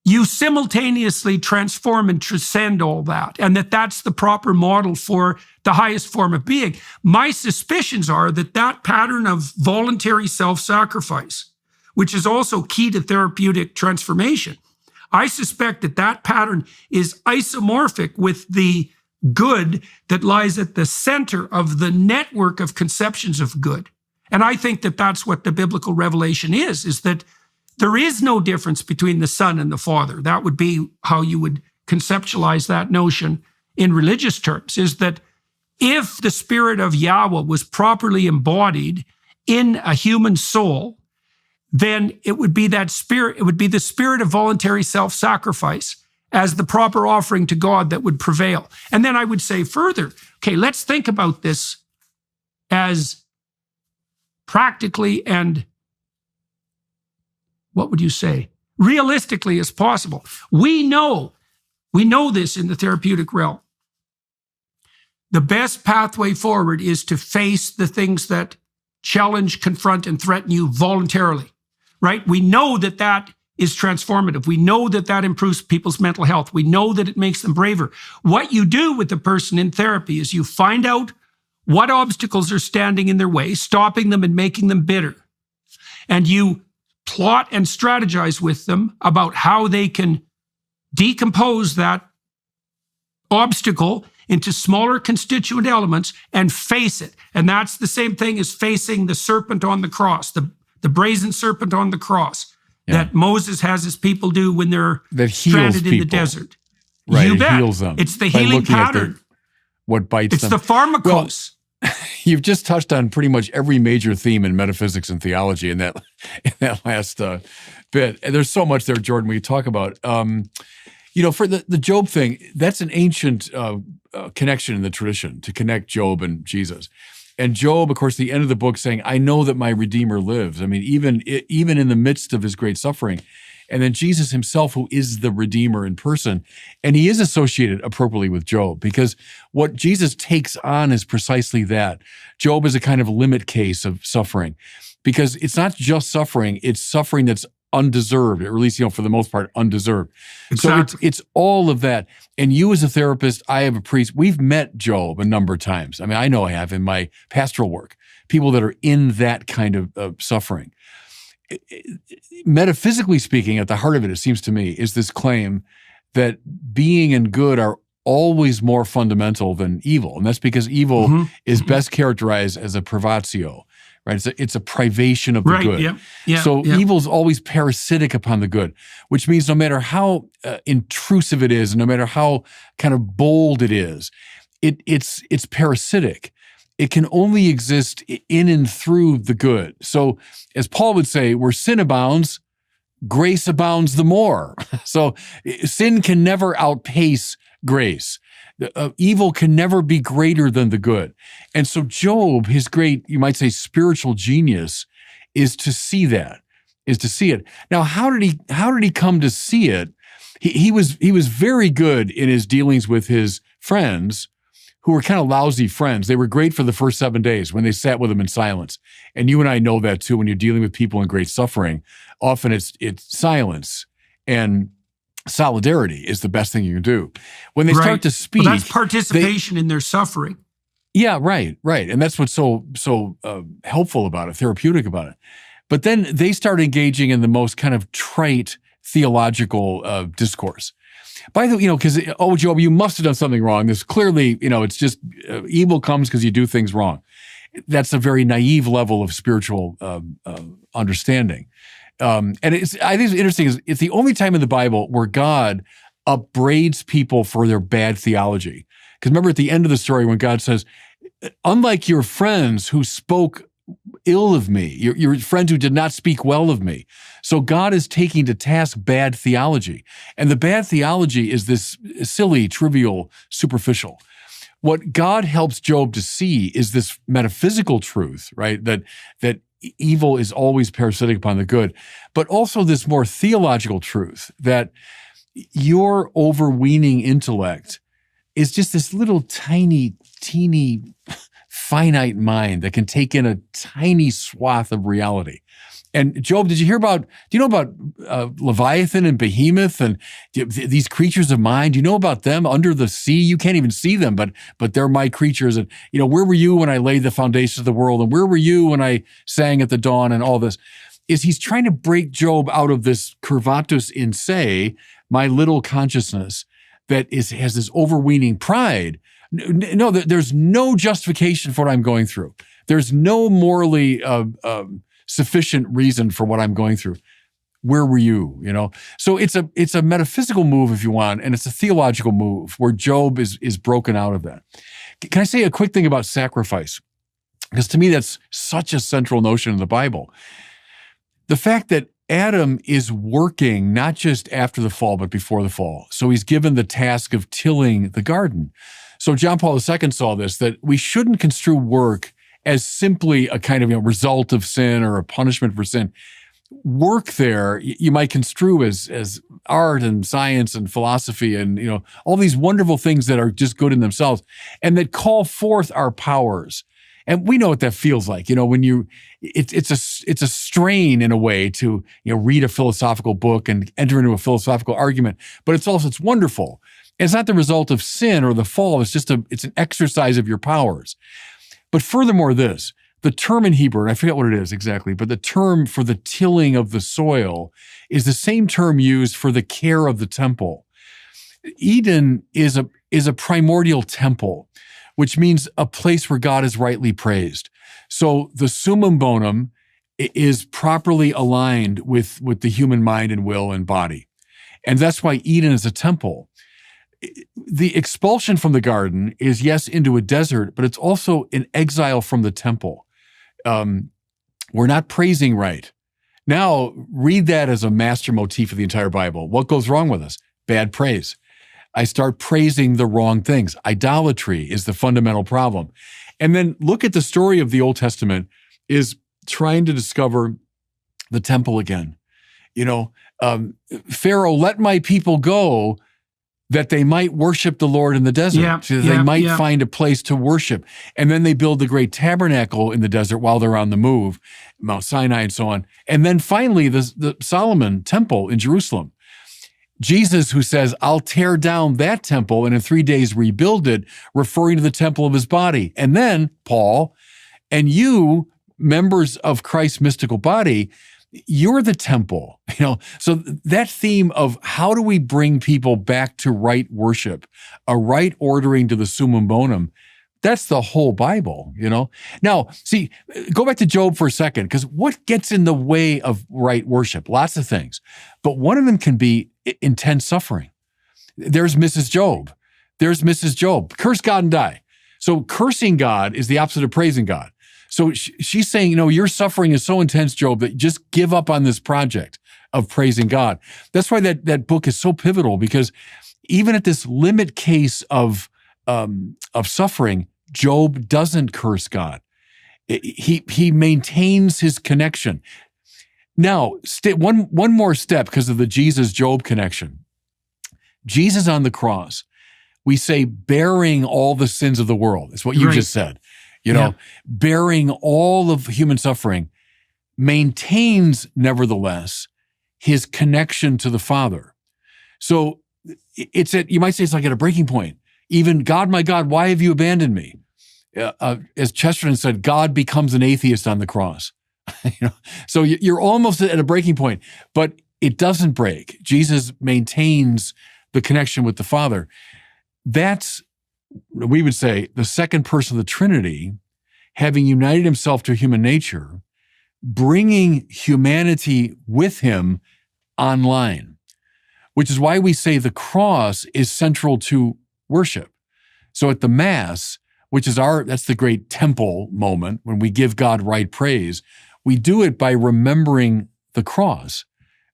you simultaneously transform and transcend all that. And that's the proper model for the highest form of being. My suspicions are that pattern of voluntary self-sacrifice, which is also key to therapeutic transformation, I suspect that pattern is isomorphic with the good that lies at the center of the network of conceptions of good. And I think that's what the biblical revelation is that there is no difference between the Son and the Father. That would be how you would conceptualize that notion in religious terms, is that if the Spirit of Yahweh was properly embodied in a human soul, then it would be that spirit, it would be the spirit of voluntary self-sacrifice as the proper offering to God that would prevail. And then I would say further, okay, let's think about this as practically and, what would you say, realistically as possible. We know this in the therapeutic realm. The best pathway forward is to face the things that challenge, confront, and threaten you voluntarily, right? We know that is transformative. We know that improves people's mental health. We know that it makes them braver. What you do with the person in therapy is you find out what obstacles are standing in their way, stopping them and making them bitter. And you plot and strategize with them about how they can decompose that obstacle into smaller constituent elements and face it. And that's the same thing as facing the serpent on the cross, the brazen serpent on the cross that Moses has his people do when they're stranded in the desert.
Right,
you bet.
Heals them.
It's the healing pattern.
What bites
it's
them.
It's the pharmakos.
Well, you've just touched on pretty much every major theme in metaphysics and theology in that last bit. And there's so much there, Jordan, we talk about. For the Job thing, that's an ancient connection in the tradition to connect Job and Jesus. And Job, of course, the end of the book saying, I know that my Redeemer lives. I mean, even in the midst of his great suffering. And then Jesus himself, who is the Redeemer in person. And he is associated appropriately with Job because what Jesus takes on is precisely that. Job is a kind of limit case of suffering because it's not just suffering, it's suffering that's undeserved, or at least, for the most part, undeserved.
Exactly.
So it's all of that. And you as a therapist, I have a priest, we've met Job a number of times. I mean, I know I have in my pastoral work, people that are in that kind of suffering. Metaphysically speaking, at the heart of it seems to me, is this claim that being and good are always more fundamental than evil. And that's because evil is best characterized as a privatio, right? It's a privation of the good. Evil is always parasitic upon the good, which means no matter how intrusive it is, no matter how kind of bold it is, it's parasitic. It can only exist in and through the good. So as Paul would say, where sin abounds, grace abounds the more. So sin can never outpace grace. Evil can never be greater than the good. And so Job, his great, you might say, spiritual genius is to see that, is to see it. Now, how did he come to see it? He was very good in his dealings with his friends, who were kind of lousy friends. They were great for the first 7 days when they sat with him in silence. And you and I know that too. When you're dealing with people in great suffering, often it's silence and solidarity is the best thing you can do. When they start to speak,
well, that's participation in their suffering.
Yeah, right. And that's what's so helpful about it, therapeutic about it. But then they start engaging in the most kind of trite theological discourse. By the way, because, Job, you must have done something wrong. There's clearly, it's just evil comes because you do things wrong. That's a very naive level of spiritual understanding. And I think it's interesting is it's the only time in the Bible where God upbraids people for their bad theology. Because remember at the end of the story when God says, unlike your friends who spoke ill of me, your friends who did not speak well of me. So God is taking to task bad theology. And the bad theology is this silly, trivial, superficial. What God helps Job to see is this metaphysical truth, right? That evil is always parasitic upon the good, but also this more theological truth that your overweening intellect is just this little tiny, teeny, finite mind that can take in a tiny swath of reality. And Job, do you know about Leviathan and Behemoth and these creatures of mine? Do you know about them under the sea? You can't even see them, but they're my creatures. And, where were you when I laid the foundations of the world? And where were you when I sang at the dawn and all this? He's trying to break Job out of this curvatus in se, my little consciousness that has this overweening pride. No, there's no justification for what I'm going through. There's no morally sufficient reason for what I'm going through. Where were you? So it's a metaphysical move, if you want, and it's a theological move where Job is broken out of that. Can I say a quick thing about sacrifice? Because to me, that's such a central notion in the Bible. The fact that Adam is working not just after the fall, but before the fall. So he's given the task of tilling the garden. So John Paul II saw this, that we shouldn't construe work as simply a kind of result of sin or a punishment for sin. Work there, you might construe as art and science and philosophy and, all these wonderful things that are just good in themselves and that call forth our powers. And we know what that feels like, when it's a strain in a way to, read a philosophical book and enter into a philosophical argument, but it's wonderful. And it's not the result of sin or the fall. It's an exercise of your powers. But furthermore, the term in Hebrew, and I forget what it is exactly, but the term for the tilling of the soil is the same term used for the care of the temple. Eden is a primordial temple, which means a place where God is rightly praised. So the summum bonum is properly aligned with the human mind and will and body. And that's why Eden is a temple. The expulsion from the garden is, yes, into a desert, but it's also an exile from the temple. We're not praising right. Now, read that as a master motif of the entire Bible. What goes wrong with us? Bad praise. I start praising the wrong things. Idolatry is the fundamental problem. And then look at the story of the Old Testament is trying to discover the temple again. Pharaoh, let my people go that they might worship the Lord in the desert, so that they might find a place to worship. And then they build the great tabernacle in the desert while they're on the move, Mount Sinai and so on. And then finally, the Solomon temple in Jerusalem. Jesus, who says, I'll tear down that temple and in 3 days rebuild it, referring to the temple of his body. And then Paul, and you, members of Christ's mystical body, you're the temple, So that theme of how do we bring people back to right worship, a right ordering to the summum bonum, that's the whole Bible, Now, see, go back to Job for a second, because what gets in the way of right worship? Lots of things. But one of them can be intense suffering. There's Mrs. Job. Curse God and die. So cursing God is the opposite of praising God. So she's saying, your suffering is so intense, Job, that just give up on this project of praising God. That's why that book is so pivotal, because even at this limit case of suffering, Job doesn't curse God. He maintains his connection. Now, one more step because of the Jesus-Job connection. Jesus on the cross, we say bearing all the sins of the world. It's what you just said. Bearing all of human suffering, maintains, nevertheless, his connection to the Father. So you might say it's like at a breaking point. Even, God, my God, why have you abandoned me? As Chesterton said, God becomes an atheist on the cross. So you're almost at a breaking point, but it doesn't break. Jesus maintains the connection with the Father. That's, we would say, the second person of the Trinity, having united himself to human nature, bringing humanity with him online, which is why we say the cross is central to worship. So at the Mass, which is that's the great temple moment when we give God right praise, we do it by remembering the cross.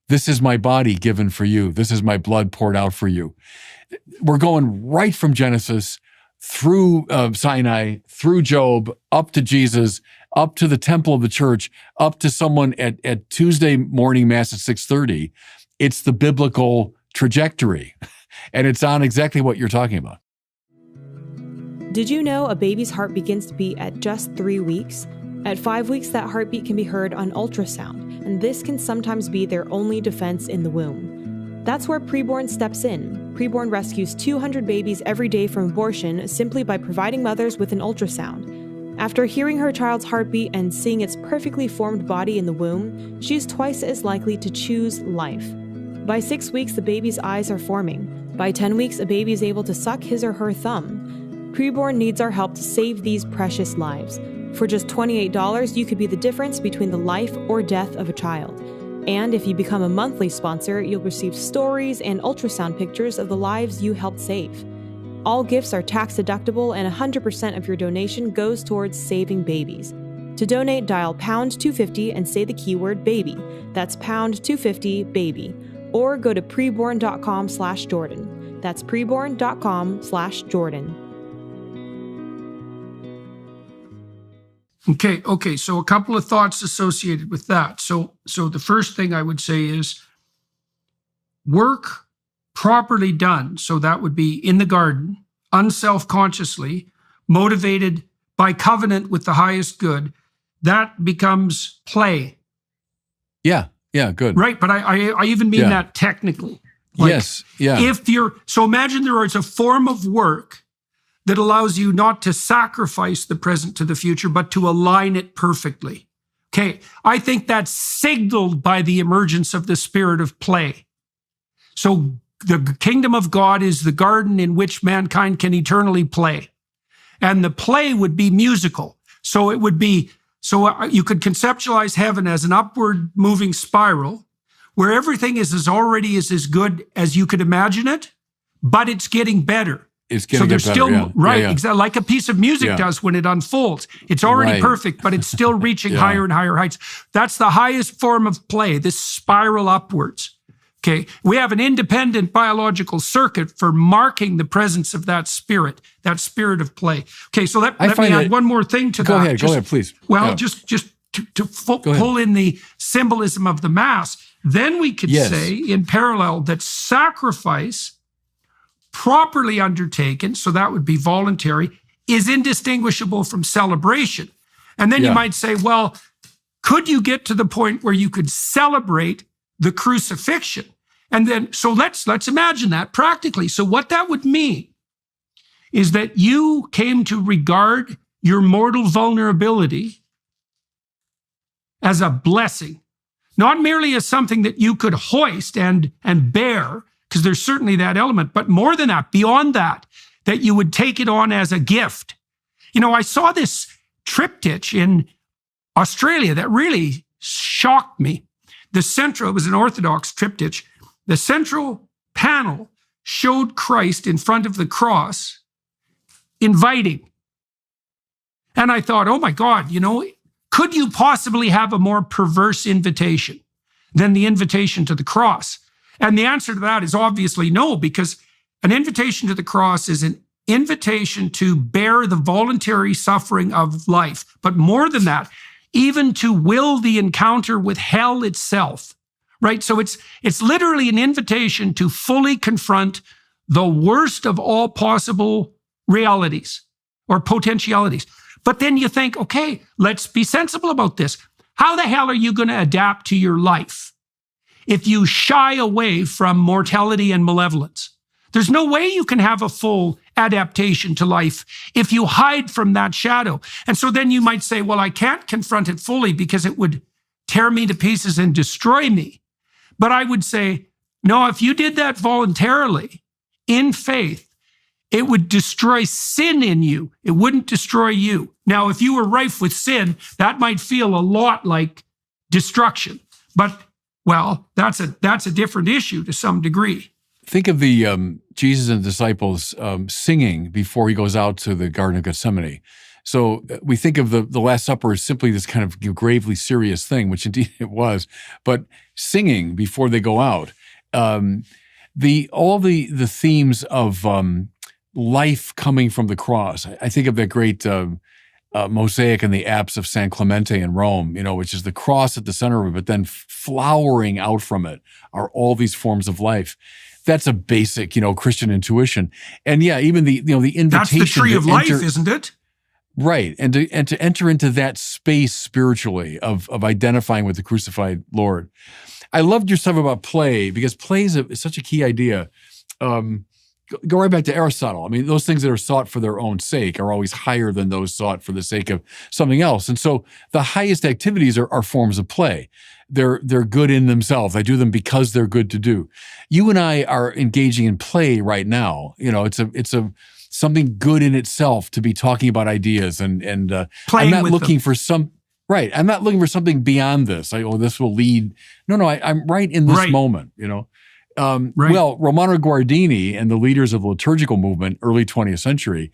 This is my body given for you. This is my blood poured out for you. We're going right from Genesis through Sinai, through Job, up to Jesus, up to the temple of the church, up to someone at Tuesday morning Mass at 6:30. It's the biblical trajectory. And it's on exactly what you're talking about.
Did you know a baby's heart begins to beat at just 3 weeks? At 5 weeks, that heartbeat can be heard on ultrasound, and this can sometimes be their only defense in the womb. That's where Preborn steps in. Preborn rescues 200 babies every day from abortion simply by providing mothers with an ultrasound. After hearing her child's heartbeat and seeing its perfectly formed body in the womb, she's twice as likely to choose life. By 6 weeks, the baby's eyes are forming. By 10 weeks, a baby is able to suck his or her thumb. Preborn needs our help to save these precious lives. For just $28, you could be the difference between the life or death of a child. And if you become a monthly sponsor, you'll receive stories and ultrasound pictures of the lives you helped save. All gifts are tax deductible, and 100% of your donation goes towards saving babies. To donate, dial pound 250 and say the keyword baby. That's pound 250 baby. Or go to preborn.com/Jordan. That's preborn.com/Jordan.
Okay. So a couple of thoughts associated with that. So the first thing I would say is work properly done. So that would be in the garden, unself-consciously, motivated by covenant with the highest good. That becomes play.
Yeah, good.
Right, but I even mean that technically. Like,
yes, yeah.
So imagine there is a form of work that allows you not to sacrifice the present to the future, but to align it perfectly. Okay, I think that's signaled by the emergence of the spirit of play. So the kingdom of God is the garden in which mankind can eternally play. And the play would be musical. So it would be, you could conceptualize heaven as an upward moving spiral where everything is already as good as you could imagine it, but it's getting better.
It's getting better,
exactly like a piece of music does when it unfolds. It's already perfect, but it's still reaching higher and higher heights. That's the highest form of play, this spiral upwards. Okay, we have an independent biological circuit for marking the presence of that spirit of play. Okay, so let me add one more thing to that.
Go ahead, please.
Well, just to pull in the symbolism of the Mass, then we could say in parallel that sacrifice properly undertaken, so that would be voluntary, is indistinguishable from celebration. And then you might say, well, could you get to the point where you could celebrate the crucifixion? And then, so let's imagine that practically. So what that would mean is that you came to regard your mortal vulnerability as a blessing, not merely as something that you could hoist and bear, because there's certainly that element, but more than that, beyond that you would take it on as a gift. You know, I saw this triptych in Australia that really shocked me. It was an Orthodox triptych. The central panel showed Christ in front of the cross, inviting. And I thought, oh my God, could you possibly have a more perverse invitation than the invitation to the cross? And the answer to that is obviously no, because an invitation to the cross is an invitation to bear the voluntary suffering of life. But more than that, even to will the encounter with hell itself, right? So it's literally an invitation to fully confront the worst of all possible realities or potentialities. But then you think, okay, let's be sensible about this. How the hell are you going to adapt to your life if you shy away from mortality and malevolence? There's no way you can have a full adaptation to life if you hide from that shadow. And so then you might say, well, I can't confront it fully because it would tear me to pieces and destroy me. But I would say, no, if you did that voluntarily, in faith, it would destroy sin in you. It wouldn't destroy you. Now, if you were rife with sin, that might feel a lot like destruction. But well, that's a different issue to some degree.
Think of the Jesus and the disciples singing before he goes out to the Garden of Gethsemane. So we think of the Last Supper as simply this kind of gravely serious thing, which indeed it was. But singing before they go out, all the themes of life coming from the cross. I think of that great mosaic in the apse of San Clemente in Rome, which is the cross at the center of it, but then flowering out from it are all these forms of life. that's a basic, Christian intuition. And yeah, even the invitation.
That's the tree of life, isn't it?
Right. And to enter into that space spiritually of identifying with the crucified Lord. I loved your stuff about play, because play is such a key idea. Go right back to Aristotle. I mean, those things that are sought for their own sake are always higher than those sought for the sake of something else. And so the highest activities are forms of play. They're good in themselves. I do them because they're good to do. You and I are engaging in play right now. It's something good in itself to be talking about ideas and I'm not looking for right. I'm not looking for something beyond this. This will lead. No, I'm right in this moment, Right. Well, Romano Guardini and the leaders of the liturgical movement, early 20th century,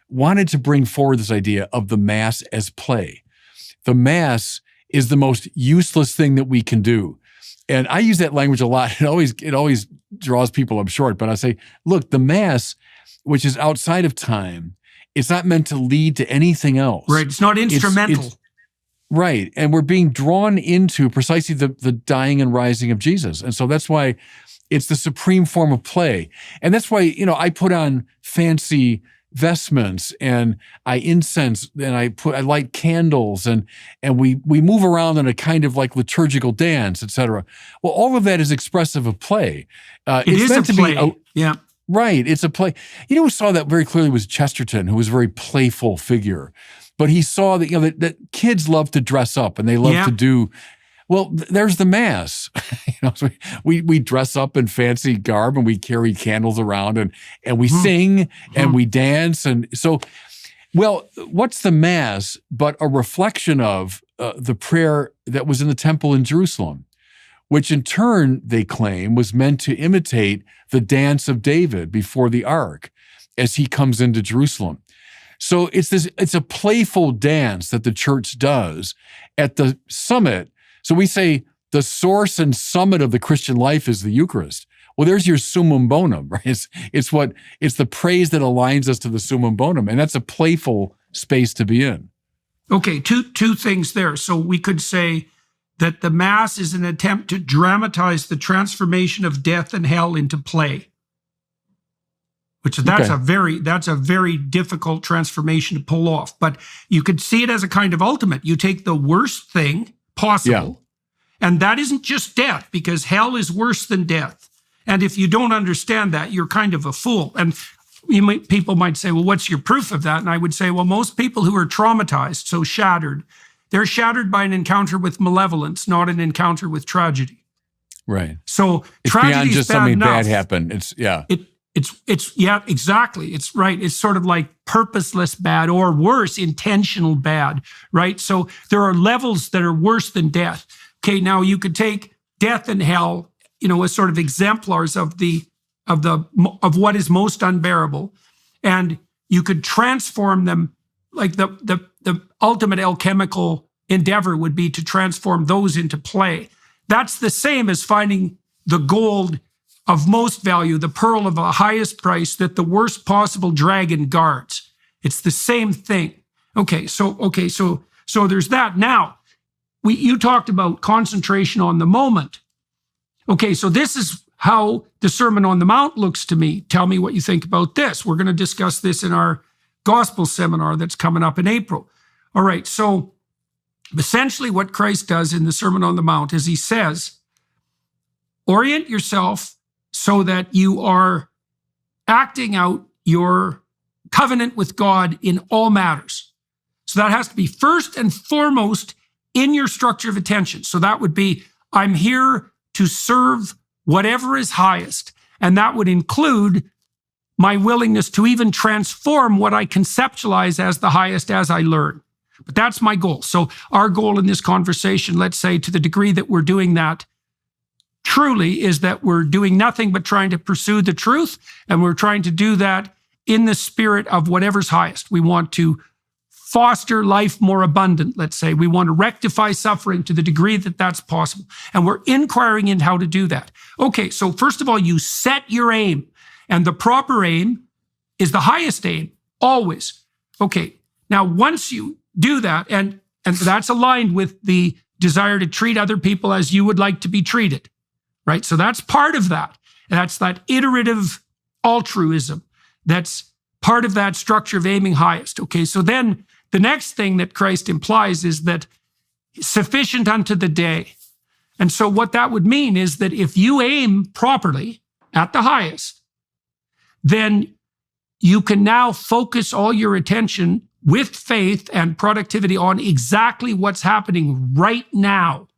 wanted to bring forward this idea of the Mass as play. The Mass is the most useless thing that we can do. And I use that language a lot. It always draws people up short. But I say, look, the Mass, which is outside of time, it's not meant to lead to anything else.
Right. It's not instrumental.
Right. And we're being drawn into precisely the dying and rising of Jesus. And so that's why it's the supreme form of play. And that's why, I put on fancy vestments and I incense and I light candles and we move around in a kind of like liturgical dance, et cetera. Well, all of that is expressive of play.
It's meant to play. Yeah.
Right. It's a play. Who saw that very clearly was Chesterton, who was a very playful figure. But he saw that, that kids love to dress up and they love to do. Well, there's the Mass. So we dress up in fancy garb and we carry candles around and we sing and we dance. And so, what's the Mass but a reflection of the prayer that was in the temple in Jerusalem, which in turn, they claim, was meant to imitate the dance of David before the ark as he comes into Jerusalem. So it's a playful dance that the church does at the summit. So we say the source and summit of the Christian life is the Eucharist. Well, there's your summum bonum, right? It's the praise that aligns us to the summum bonum, and that's a playful space to be in.
Okay, two things there. So we could say that the Mass is an attempt to dramatize the transformation of death and hell into play. That's a very difficult transformation to pull off. But you could see it as a kind of ultimate. You take the worst thing possible, and that isn't just death, because hell is worse than death. And if you don't understand that, you're kind of a fool. And people might say, well, what's your proof of that? And I would say, well, most people who are traumatized, so shattered, they're shattered by an encounter with malevolence, not an encounter with tragedy.
Right.
So
it's beyond just something bad happened.
It's exactly. It's right. It's sort of like purposeless bad, or worse, intentional bad, right? So there are levels that are worse than death. Okay, now you could take death and hell, as sort of exemplars of what is most unbearable, and you could transform them. Like the ultimate alchemical endeavor would be to transform those into play. That's the same as finding the gold of most value, the pearl of the highest price that the worst possible dragon guards. It's the same thing. Okay, so there's that. Now, you talked about concentration on the moment. Okay, so this is how the Sermon on the Mount looks to me. Tell me what you think about this. We're going to discuss this in our gospel seminar that's coming up in April. All right, so essentially what Christ does in the Sermon on the Mount is he says, orient yourself so that you are acting out your covenant with God in all matters. So that has to be first and foremost in your structure of attention. So that would be, I'm here to serve whatever is highest. And that would include my willingness to even transform what I conceptualize as the highest as I learn. But that's my goal. So our goal in this conversation, let's say to the degree that we're doing that, truly is that we're doing nothing but trying to pursue the truth, and we're trying to do that in the spirit of whatever's highest. We want to foster life more abundant, let's say. We want to rectify suffering to the degree that that's possible, and we're inquiring into how to do that. Okay, so first of all, you set your aim, and the proper aim is the highest aim, always. Okay, now once you do that, and that's aligned with the desire to treat other people as you would like to be treated, right? So that's part of that. That's that iterative altruism. That's part of that structure of aiming highest. Okay, so then the next thing that Christ implies is that sufficient unto the day. And so what that would mean is that if you aim properly at the highest, then you can now focus all your attention with faith and productivity on exactly what's happening right now.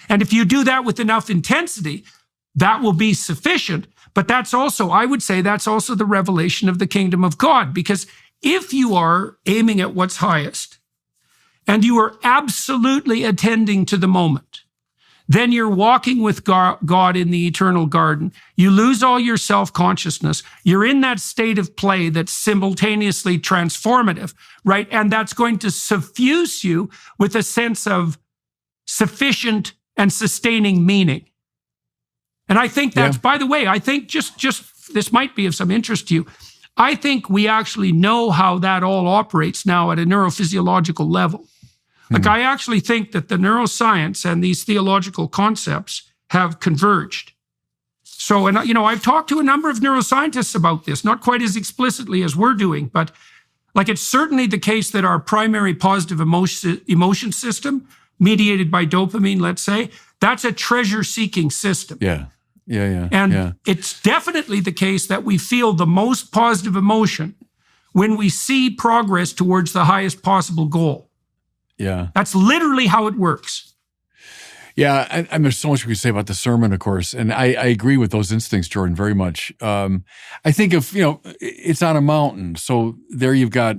And if you do that with enough intensity, that will be sufficient. But that's also, I would say, that's also the revelation of the kingdom of God. Because if you are aiming at what's highest and you are absolutely attending to the moment, then you're walking with God in the eternal garden. You lose all your self-consciousness. You're in that state of play that's simultaneously transformative, right? And that's going to suffuse you with a sense of sufficient and sustaining meaning. And I think that's, by the way, I think just this might be of some interest to you. I think we actually know how that all operates now at a neurophysiological level. Like, I actually think that the neuroscience and these theological concepts have converged. So, and you know, I've talked to a number of neuroscientists about this, not quite as explicitly as we're doing, but like, it's certainly the case that our primary positive emotion system, mediated by dopamine, let's say, that's a treasure-seeking system. And it's definitely the case that we feel the most positive emotion when we see progress towards the highest possible goal. That's literally how it works.
And there's so much we could say about the sermon, of course, and I agree with those instincts, Jordan, very much. I think of, it's on a mountain, so there you've got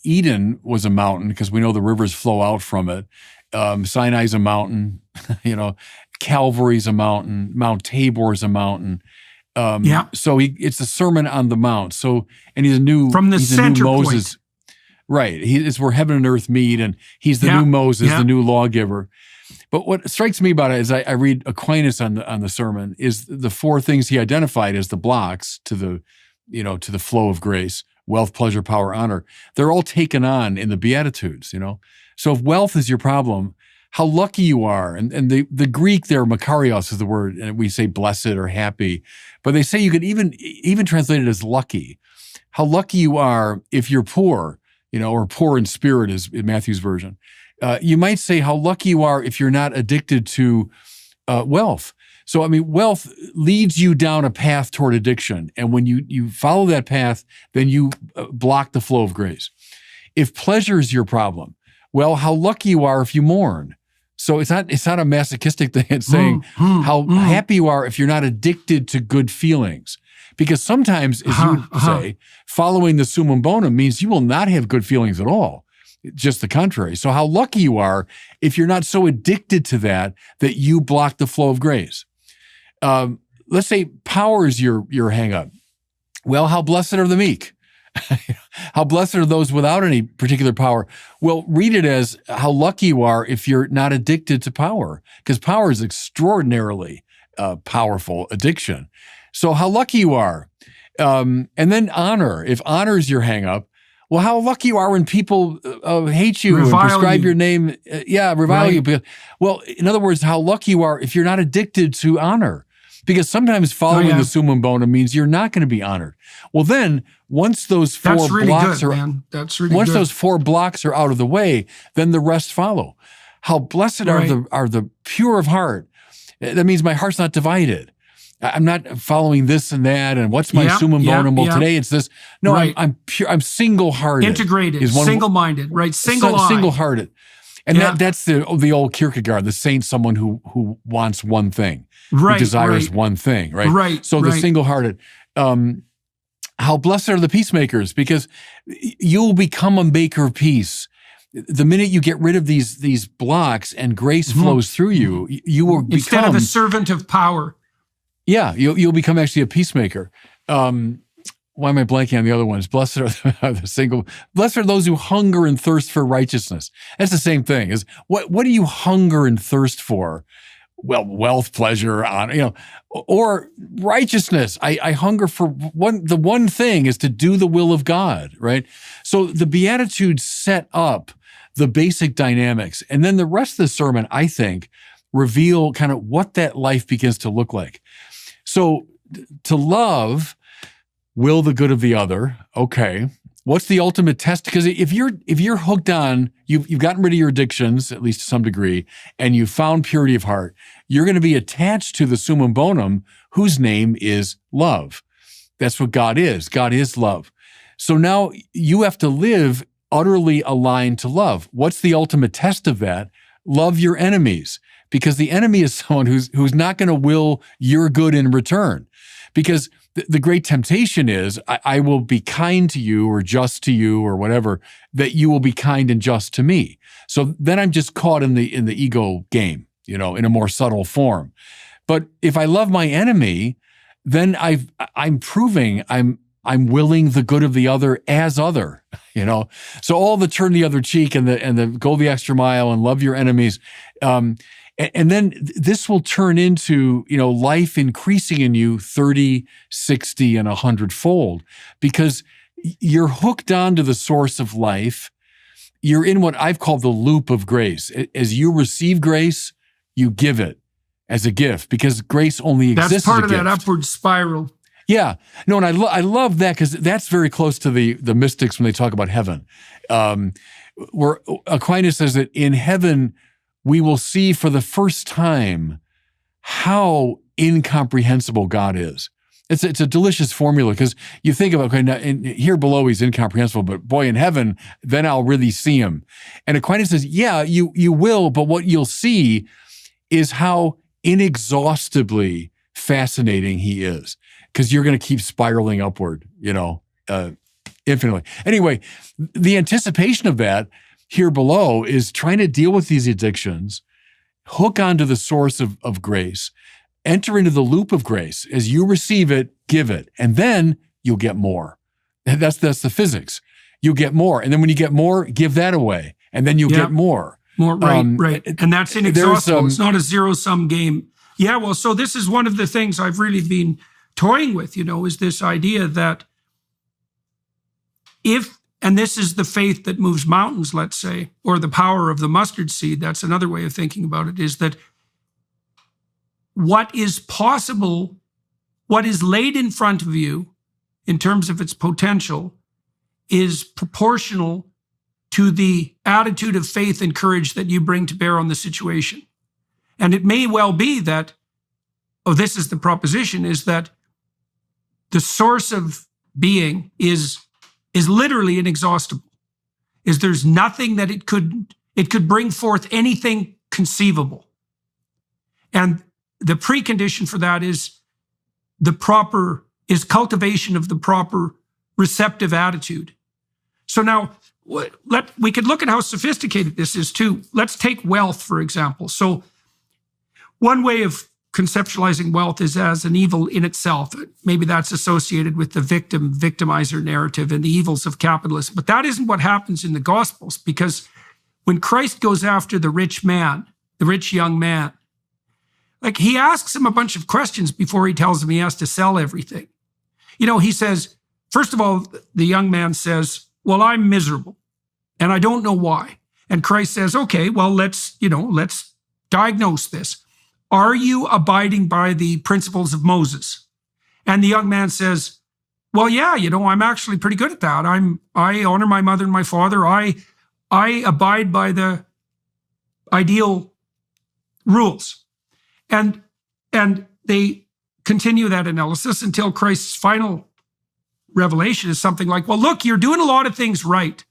Eden was a mountain because we know the rivers flow out from it. Sinai's a mountain, Calvary's a mountain, Mount Tabor's a mountain. So it's a sermon on the mount. So, and he's a new Moses. Point. Right. It's where heaven and earth meet, and he's the new Moses, the new lawgiver. But what strikes me about it is I read Aquinas on the sermon is the four things he identified as the blocks to the flow of grace: wealth, pleasure, power, honor. They're all taken on in the Beatitudes, So if wealth is your problem, how lucky you are. And the Greek there, makarios is the word, and we say blessed or happy, but they say you could even translate it as lucky. How lucky you are if you're poor, or poor in spirit is in Matthew's version. You might say how lucky you are if you're not addicted to wealth. So, wealth leads you down a path toward addiction. And when you follow that path, then you block the flow of grace. If pleasure is your problem, well, how lucky you are if you mourn. So it's not a masochistic thing. It's saying how happy you are if you're not addicted to good feelings. Because sometimes, as you would say, following the summum bonum means you will not have good feelings at all. Just the contrary. So how lucky you are if you're not so addicted to that you block the flow of grace. Let's say power is your hang-up. Well, how blessed are the meek? How blessed are those without any particular power? Well, read it as how lucky you are if you're not addicted to power, because power is extraordinarily powerful addiction. So how lucky you are. And then honor. If honor is your hang-up, well, how lucky you are when people hate you and prescribe your name. Revile you. Because, well, in other words, how lucky you are if you're not addicted to honor. Because sometimes following the summum bonum means you're not going to be honored. Well, then once those four blocks are out of the way, then the rest follow. How blessed are the pure of heart. That means my heart's not divided. I'm not following this and that, and what's my summum bonum? Well, today it's this. No, I'm pure. I'm single-hearted.
Integrated, single-minded, right?
Single-hearted. And that's the old Kierkegaard, the saint, someone who wants one thing, who desires one thing, right? So the single-hearted. How blessed are the peacemakers, because you'll become a maker of peace. The minute you get rid of these blocks and grace flows through you, you will become...
Instead of a servant of power.
Yeah, you'll become actually a peacemaker. Why am I blanking on the other ones? Blessed are those who hunger and thirst for righteousness. That's the same thing. Is what do you hunger and thirst for? Well, wealth, pleasure, honor, or righteousness. I hunger for the one thing is to do the will of God, right? So the Beatitudes set up the basic dynamics, and then the rest of the sermon, I think, reveal kind of what that life begins to look like. So to love, will the good of the other. Okay. What's the ultimate test? Because if you're hooked on, you've gotten rid of your addictions, at least to some degree, and you found purity of heart, you're going to be attached to the summum bonum, whose name is love. That's what God is. God is love. So now you have to live utterly aligned to love. What's the ultimate test of that? Love your enemies, because the enemy is someone who's not going to will your good in return. Because the great temptation is, I will be kind to you or just to you or whatever, that you will be kind and just to me. So then I'm just caught in the ego game, in a more subtle form. But if I love my enemy, then I'm proving I'm willing the good of the other as other, So all the turn the other cheek and the go the extra mile and love your enemies. And then this will turn into, life increasing in you 30, 60, and 100-fold, because you're hooked onto the source of life. You're in what I've called the loop of grace. As you receive grace, you give it as a gift, because grace only exists as a gift.
That's part of that upward spiral.
Yeah. No, and I love that, because that's very close to the mystics when they talk about heaven. Where Aquinas says that in heaven, we will see for the first time how incomprehensible God is. It's a delicious formula, because you think about, okay, now here below he's incomprehensible, but boy, in heaven, then I'll really see him. And Aquinas says, yeah, you will, but what you'll see is how inexhaustibly fascinating he is, because you're going to keep spiraling upward, infinitely. Anyway, the anticipation of that here below is trying to deal with these addictions, hook onto the source of grace, enter into the loop of grace. As you receive it, give it, and then you'll get more. That's the physics. You get more, and then when you get more, give that away, and then you'll get more.
More, right. And that's inexhaustible. It's not a zero-sum game. Yeah, well, so this is one of the things I've really been toying with, is this idea that and this is the faith that moves mountains, let's say, or the power of the mustard seed. That's another way of thinking about it, is that what is possible, what is laid in front of you in terms of its potential, is proportional to the attitude of faith and courage that you bring to bear on the situation. And it may well be that, this is the proposition, is that the source of being is literally inexhaustible. There's nothing that it could bring forth anything conceivable. And the precondition for that is cultivation of the proper receptive attitude. So now we could look at how sophisticated this is too. Let's take wealth, for example. So one way of conceptualizing wealth is as an evil in itself. Maybe that's associated with the victimizer narrative and the evils of capitalism. But that isn't what happens in the Gospels, because when Christ goes after the rich young man, like, he asks him a bunch of questions before he tells him he has to sell everything. He says, first of all, the young man says, well, I'm miserable and I don't know why. And Christ says, okay, well, let's diagnose this. Are you abiding by the principles of Moses? And the young man says, well, yeah, I'm actually pretty good at that. I honor my mother and my father. I abide by the ideal rules. And they continue that analysis until Christ's final revelation is something like, well, look, you're doing a lot of things right,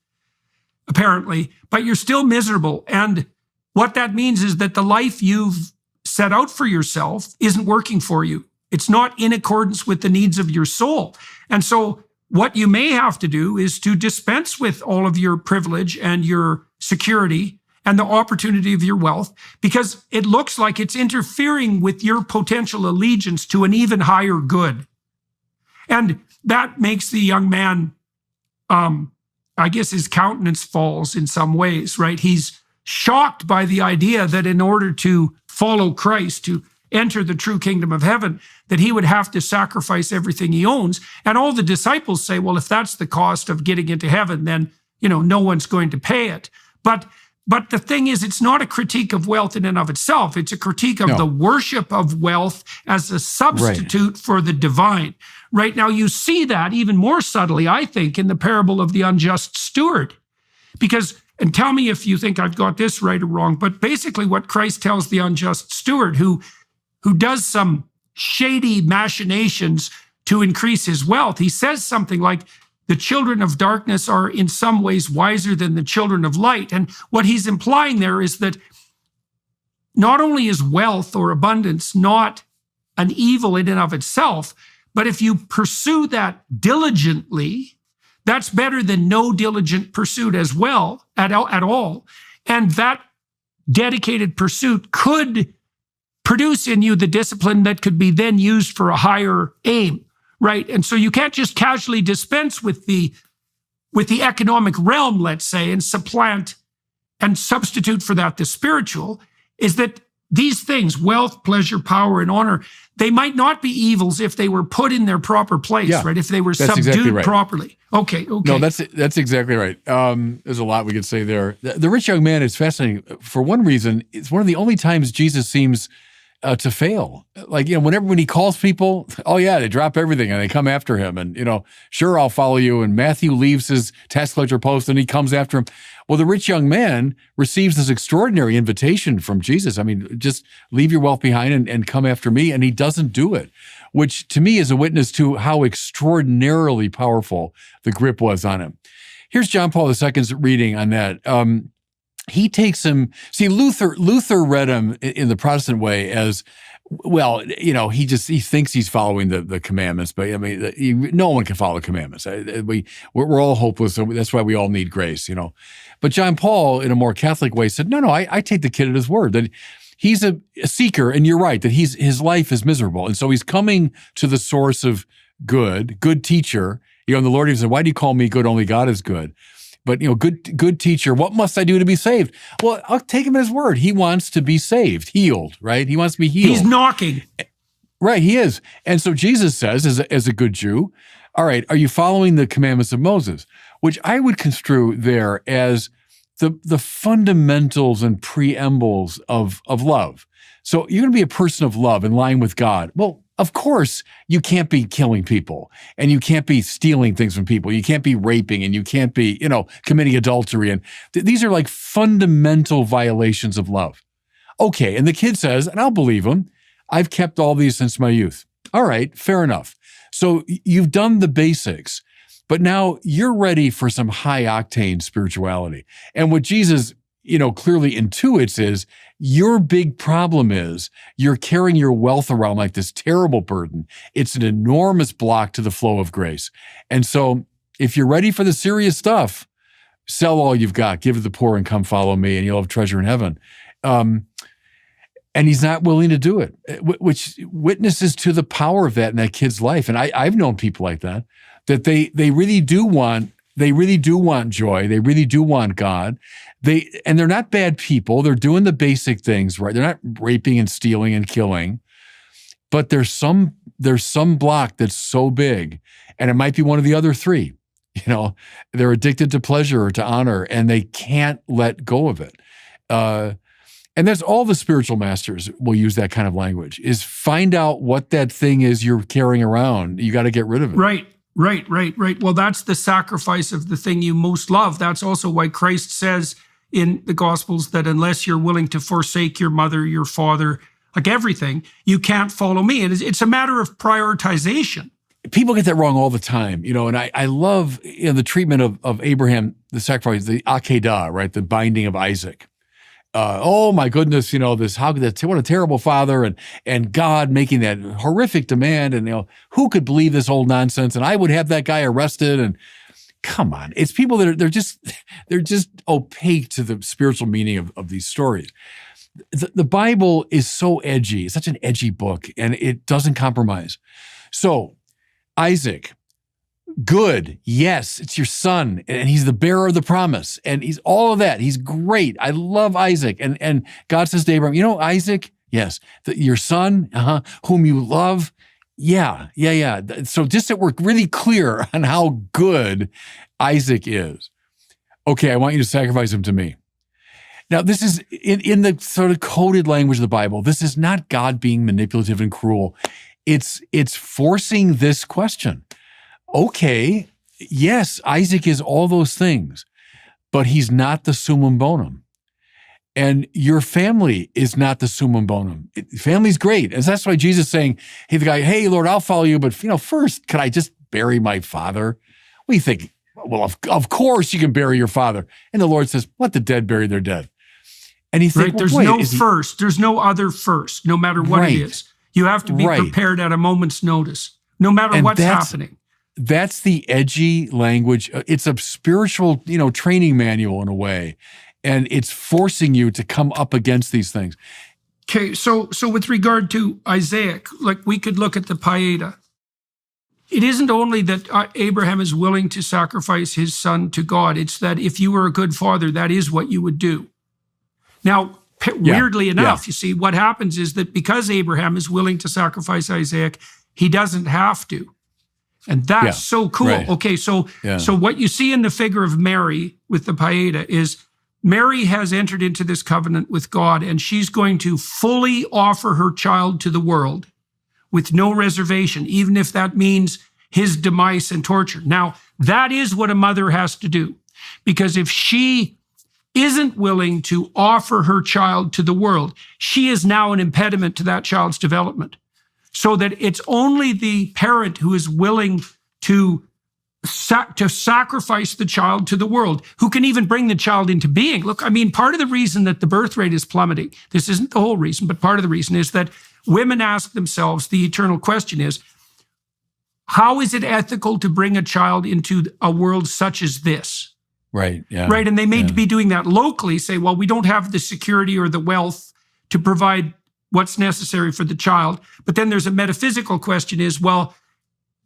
apparently, but you're still miserable. And what that means is that the life you've set out for yourself isn't working for you. It's not in accordance with the needs of your soul. And so what you may have to do is to dispense with all of your privilege and your security and the opportunity of your wealth, because it looks like it's interfering with your potential allegiance to an even higher good. And that makes the young man, I guess his countenance falls in some ways, right? He's shocked by the idea that in order to follow Christ, to enter the true kingdom of heaven, that he would have to sacrifice everything he owns. And all the disciples say, well, if that's the cost of getting into heaven, then, no one's going to pay it. But But the thing is, it's not a critique of wealth in and of itself. It's a critique of the worship of wealth as a substitute for the divine. Right now, you see that even more subtly, I think, in the parable of the unjust steward. Because, and tell me if you think I've got this right or wrong, but basically what Christ tells the unjust steward who does some shady machinations to increase his wealth, he says something like, the children of darkness are in some ways wiser than the children of light. And what he's implying there is that not only is wealth or abundance not an evil in and of itself, but if you pursue that diligently, that's better than no diligent pursuit as well at all. And that dedicated pursuit could produce in you the discipline that could be then used for a higher aim. Right. And so you can't just casually dispense with the economic realm, let's say, and supplant and substitute for that the spiritual. Is that these things, wealth, pleasure, power, and honor, they might not be evils if they were put in their proper place, right? If they were subdued properly. Okay.
No, that's exactly right. There's a lot we could say there. The rich young man is fascinating. For one reason, it's one of the only times Jesus seems to fail. Like, when he calls people, they drop everything and they come after him. And, sure, I'll follow you. And Matthew leaves his tax collector post and he comes after him. Well, the rich young man receives this extraordinary invitation from Jesus. I mean, just leave your wealth behind and come after me. And he doesn't do it, which to me is a witness to how extraordinarily powerful the grip was on him. Here's John Paul II's reading on that. He takes him, Luther read him in the Protestant way as, well, he thinks he's following the commandments, but I mean, no one can follow the commandments. We're all hopeless. So that's why we all need grace, But John Paul, in a more Catholic way, said, no, I take the kid at his word, that he's a seeker, and you're right, that his life is miserable. And so he's coming to the source of good teacher. And the Lord said, why do you call me good? Only God is good. But, good teacher, what must I do to be saved? Well, I'll take him at his word. He wants to be saved, healed, right? He wants to be healed.
He's knocking.
Right, he is. And so Jesus says, as a good Jew, all right, are you following the commandments of Moses? Which I would construe there as the fundamentals and preambles of love. So you're going to be a person of love in line with God. Well, of course, you can't be killing people and you can't be stealing things from people. You can't be raping and you can't be, committing adultery. And these are like fundamental violations of love. Okay. And the kid says, and I'll believe him, I've kept all these since my youth. All right, fair enough. So you've done the basics, but now you're ready for some high octane spirituality. And what Jesus clearly intuits is your big problem is you're carrying your wealth around like this terrible burden. It's an enormous block to the flow of grace. And so if you're ready for the serious stuff, sell all you've got, give it to the poor and come follow me and you'll have treasure in heaven. And he's not willing to do it, which witnesses to the power of that in that kid's life. And I've known people like that they really do want joy. They really do want God. And they're not bad people. They're doing the basic things, right? They're not raping and stealing and killing, but there's some block that's so big, and it might be one of the other three. They're addicted to pleasure or to honor, and they can't let go of it. And that's all the spiritual masters will use that kind of language, is find out what that thing is you're carrying around. You got to get rid of it.
Right. Well, that's the sacrifice of the thing you most love. That's also why Christ says in the Gospels that unless you're willing to forsake your mother, your father, like everything, you can't follow me. And it's a matter of prioritization.
People get that wrong all the time, and I love the treatment of Abraham, the sacrifice, the Akedah, right? The binding of Isaac. Oh my goodness, what a terrible father, and God making that horrific demand, and who could believe this old nonsense? And I would have that guy arrested. And come on, it's people that they're just opaque to the spiritual meaning of these stories. The Bible is so edgy; it's such an edgy book, and it doesn't compromise. So Isaac. Good. Yes, it's your son, and he's the bearer of the promise, and he's all of that. He's great. I love Isaac. And God says to Abraham, Isaac, yes, your son, whom you love. Yeah. So just that we're really clear on how good Isaac is. Okay, I want you to sacrifice him to me. Now, this is in the sort of coded language of the Bible. This is not God being manipulative and cruel. It's forcing this question. Okay, yes, Isaac is all those things, but he's not the summum bonum. And your family is not the summum bonum. Family's great. And that's why Jesus is saying, hey, the guy, hey, Lord, I'll follow you, but first, can I just bury my father? What do you think? Well, of course you can bury your father. And the Lord says, let the dead bury their dead. And you think,
there's no first. There's no other first, no matter what it is. You have to be prepared at a moment's notice, no matter what's happening.
That's the edgy language. It's a spiritual, training manual in a way. And it's forcing you to come up against these things.
Okay, so with regard to Isaac, like we could look at the Paeda. It isn't only that Abraham is willing to sacrifice his son to God. It's that if you were a good father, that is what you would do. Now, weirdly enough, you see, what happens is that because Abraham is willing to sacrifice Isaac, he doesn't have to. And that's so cool. Right. Okay, so what you see in the figure of Mary with the Paeda is Mary has entered into this covenant with God, and she's going to fully offer her child to the world with no reservation, even if that means his demise and torture. Now, that is what a mother has to do, because if she isn't willing to offer her child to the world, she is now an impediment to that child's development. So that it's only the parent who is willing to sacrifice the child to the world, who can even bring the child into being. Look, I mean, part of the reason that the birth rate is plummeting, this isn't the whole reason, but part of the reason is that women ask themselves, the eternal question is, how is it ethical to bring a child into a world such as this?
Right, yeah.
Right, and they may be doing that locally, say, well, we don't have the security or the wealth to provide what's necessary for the child. But then there's a metaphysical question is, well,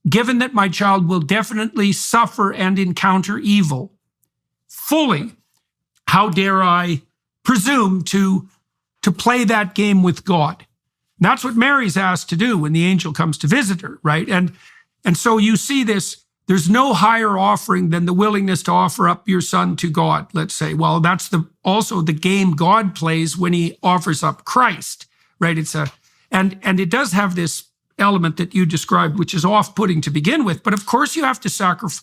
given that my child will definitely suffer and encounter evil fully, how dare I presume to play that game with God? And that's what Mary's asked to do when the angel comes to visit her, right? And so you see this, there's no higher offering than the willingness to offer up your son to God, let's say. Well, that's also the game God plays when he offers up Christ, right? And it does have this element that you described, which is off-putting to begin with. But of course, you have to sacrifice.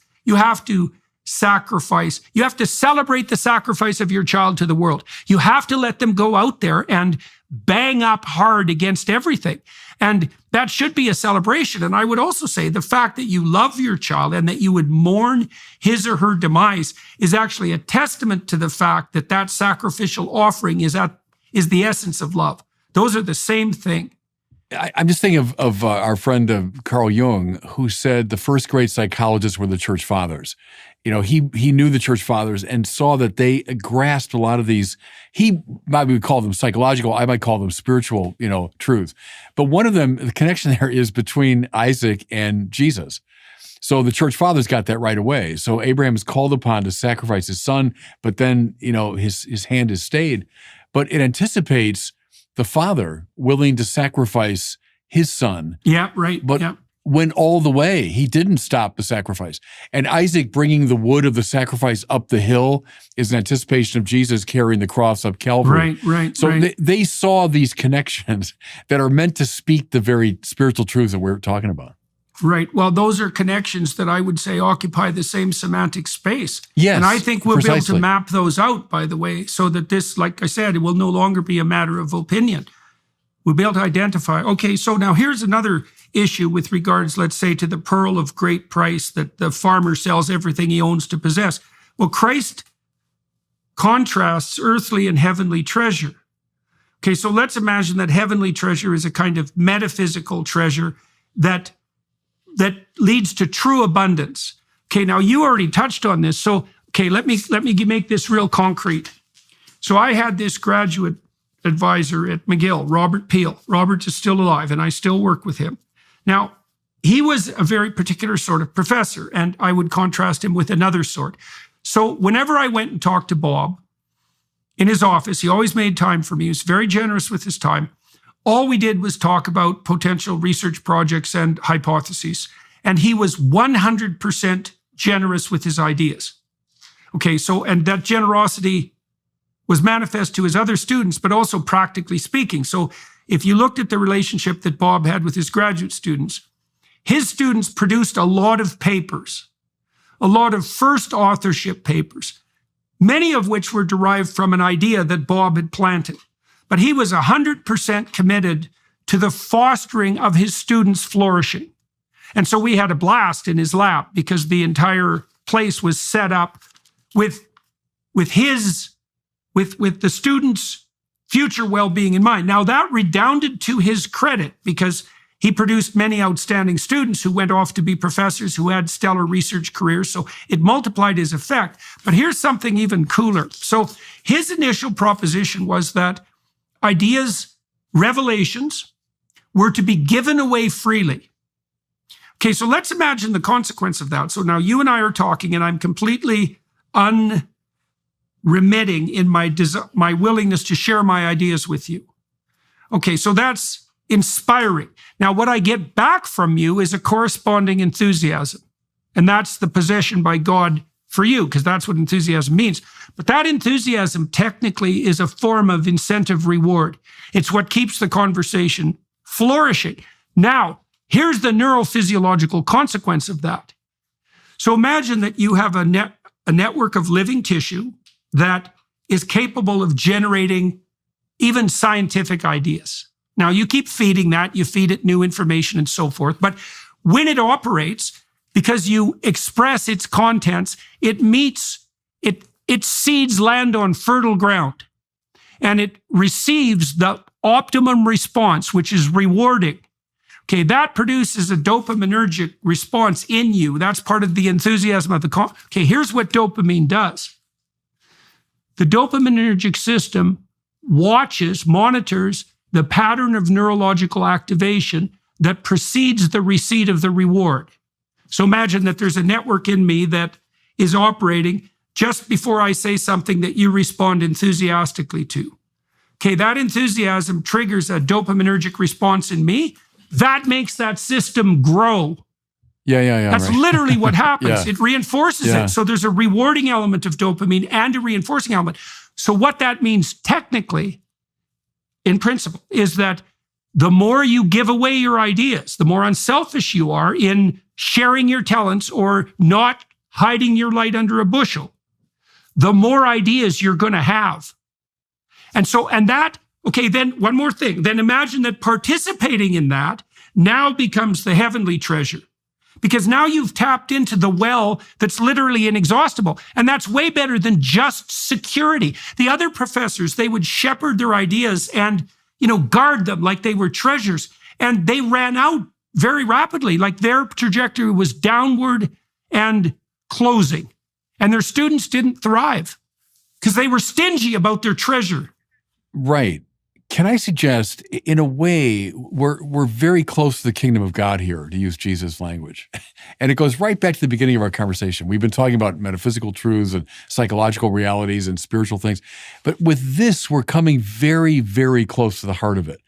You have to celebrate the sacrifice of your child to the world. You have to let them go out there and bang up hard against everything. And that should be a celebration. And I would also say the fact that you love your child and that you would mourn his or her demise is actually a testament to the fact that that sacrificial offering is the essence of love. Those are the same thing.
I'm just thinking of our friend Carl Jung, who said the first great psychologists were the church fathers. He knew the church fathers and saw that they grasped a lot of these. He might would call them psychological. I might call them spiritual, truths. But one of them, the connection there is between Isaac and Jesus. So the church fathers got that right away. So Abraham is called upon to sacrifice his son, but then his hand is stayed. But it anticipates the father willing to sacrifice his son.
Yeah, right.
But went all the way. He didn't stop the sacrifice. And Isaac bringing the wood of the sacrifice up the hill is an anticipation of Jesus carrying the cross up Calvary.
Right.
So they saw these connections that are meant to speak the very spiritual truths that we're talking about.
Right. Well, those are connections that I would say occupy the same semantic space.
Yes,
and I think we'll
precisely
be able to map those out, by the way, so that this, like I said, it will no longer be a matter of opinion. We'll be able to identify. Okay, so now here's another issue with regards, let's say, to the pearl of great price that the farmer sells everything he owns to possess. Well, Christ contrasts earthly and heavenly treasure. Okay, so let's imagine that heavenly treasure is a kind of metaphysical treasure that leads to true abundance. Okay, now you already touched on this. So, okay, let me make this real concrete. So I had this graduate advisor at McGill, Robert Peel. Robert is still alive, and I still work with him. Now, he was a very particular sort of professor, and I would contrast him with another sort. So whenever I went and talked to Bob in his office, he always made time for me. He was very generous with his time. All we did was talk about potential research projects and hypotheses. And he was 100% generous with his ideas. Okay, so, and that generosity was manifest to his other students, but also practically speaking. So if you looked at the relationship that Bob had with his graduate students, his students produced a lot of papers, a lot of first authorship papers, many of which were derived from an idea that Bob had planted. But he was 100% committed to the fostering of his students' flourishing. And so we had a blast in his lab because the entire place was set up with the students' future well-being in mind. Now, that redounded to his credit because he produced many outstanding students who went off to be professors who had stellar research careers. So it multiplied his effect. But here's something even cooler. So his initial proposition was that ideas, revelations, were to be given away freely. Okay, so let's imagine the consequence of that. So now you and I are talking, and I'm completely unremitting in my willingness to share my ideas with you. Okay, so that's inspiring. Now, what I get back from you is a corresponding enthusiasm. And that's the possession by God for you, because that's what enthusiasm means. But that enthusiasm technically is a form of incentive reward. It's what keeps the conversation flourishing. Now, here's the neurophysiological consequence of that. So imagine that you have a network of living tissue that is capable of generating even scientific ideas. Now, you keep feeding that, you feed it new information and so forth, but when it operates, because you express its contents, its seeds land on fertile ground, and it receives the optimum response, which is rewarding. Okay, that produces a dopaminergic response in you. That's part of the enthusiasm of the okay, here's what dopamine does. The dopaminergic system monitors the pattern of neurological activation that precedes the receipt of the reward. So imagine that there's a network in me that is operating just before I say something that you respond enthusiastically to. Okay, that enthusiasm triggers a dopaminergic response in me. That makes that system grow.
Yeah.
That's
right.
literally what happens.
Yeah.
It reinforces it. So there's a rewarding element of dopamine and a reinforcing element. So what that means technically, in principle, is that the more you give away your ideas, the more unselfish you are in sharing your talents or not hiding your light under a bushel, the more ideas you're going to have. Okay, then one more thing. Then imagine that participating in that now becomes the heavenly treasure. Because now you've tapped into the well that's literally inexhaustible. And that's way better than just security. The other professors, they would shepherd their ideas and, guard them like they were treasures. And they ran out very rapidly. Like their trajectory was downward and closing. And their students didn't thrive because they were stingy about their treasure.
Right. Can I suggest, in a way, we're very close to the kingdom of God here, to use Jesus' language. And it goes right back to the beginning of our conversation. We've been talking about metaphysical truths and psychological realities and spiritual things. But with this, we're coming very, very close to the heart of it.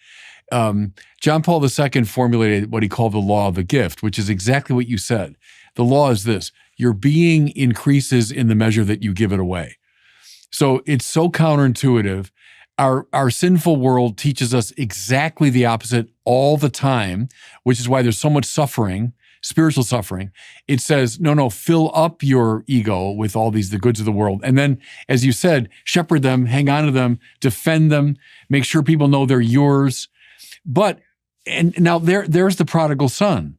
John Paul II formulated what he called the law of the gift, which is exactly what you said. The law is this: your being increases in the measure that you give it away. So it's so counterintuitive. Our sinful world teaches us exactly the opposite all the time, which is why there's so much suffering, spiritual suffering. It says, no, fill up your ego with all the goods of the world. And then, as you said, shepherd them, hang on to them, defend them, make sure people know they're yours. And now there's the prodigal son.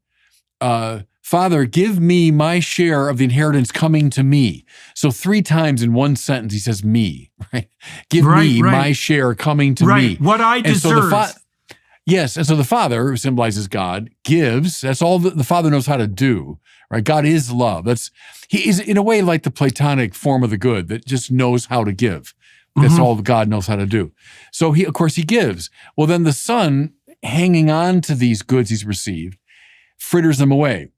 Father, give me my share of the inheritance coming to me. So 3 times in one sentence, he says me, right? Give me my share coming to me.
What I deserve.
Yes, and so the Father, who symbolizes God, gives. That's all the Father knows how to do, right? God is love. He is, in a way, like the Platonic form of the good that just knows how to give. That's all God knows how to do. So of course, he gives. Well, then the Son, hanging on to these goods he's received, fritters them away.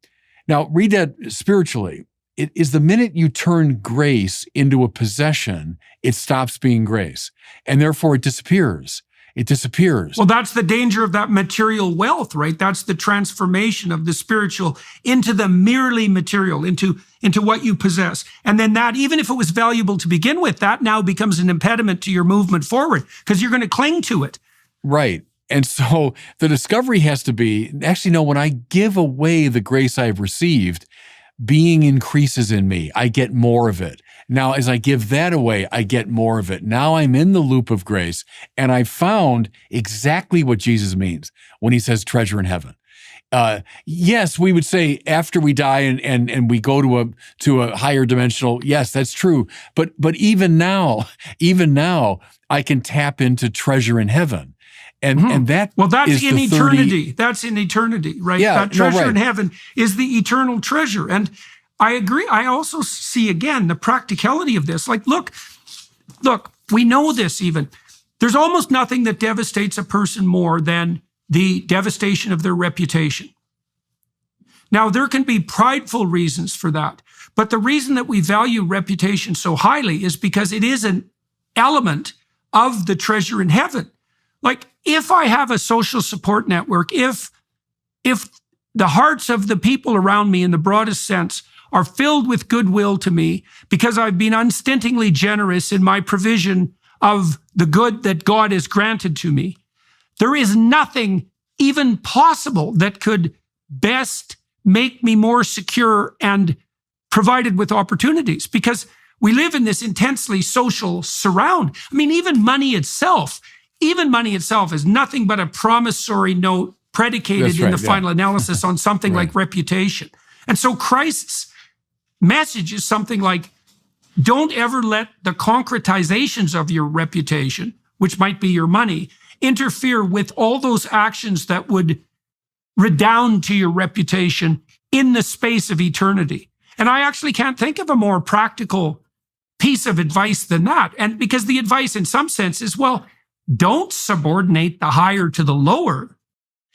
Now, read that spiritually. It is the minute you turn grace into a possession, it stops being grace. And therefore it disappears. It disappears.
Well, that's the danger of that material wealth, right? That's the transformation of the spiritual into the merely material, into what you possess. And then that, even if it was valuable to begin with, that now becomes an impediment to your movement forward because you're going to cling to it.
Right. And so the discovery has to be, actually, no, when I give away the grace I've received, being increases in me. I get more of it. Now, as I give that away, I get more of it. Now I'm in the loop of grace, and I found exactly what Jesus means when he says treasure in heaven. Yes, we would say after we die and we go to a higher dimensional, yes, that's true. But even now, I can tap into treasure in heaven. And that
that's in eternity. That's in eternity, right?
Yeah,
that treasure in heaven is the eternal treasure. And I agree. I also see, again, the practicality of this. Like, look, we know this even. There's almost nothing that devastates a person more than the devastation of their reputation. Now, there can be prideful reasons for that. But the reason that we value reputation so highly is because it is an element of the treasure in heaven. Like, if I have a social support network, if the hearts of the people around me in the broadest sense are filled with goodwill to me because I've been unstintingly generous in my provision of the good that God has granted to me, there is nothing even possible that could best make me more secure and provided with opportunities, because we live in this intensely social surround. I mean, even money itself is nothing but a promissory note predicated in the final analysis on something like reputation. And so Christ's message is something like, don't ever let the concretizations of your reputation, which might be your money, interfere with all those actions that would redound to your reputation in the space of eternity. And I actually can't think of a more practical piece of advice than that. And because the advice in some sense is, well, don't subordinate the higher to the lower,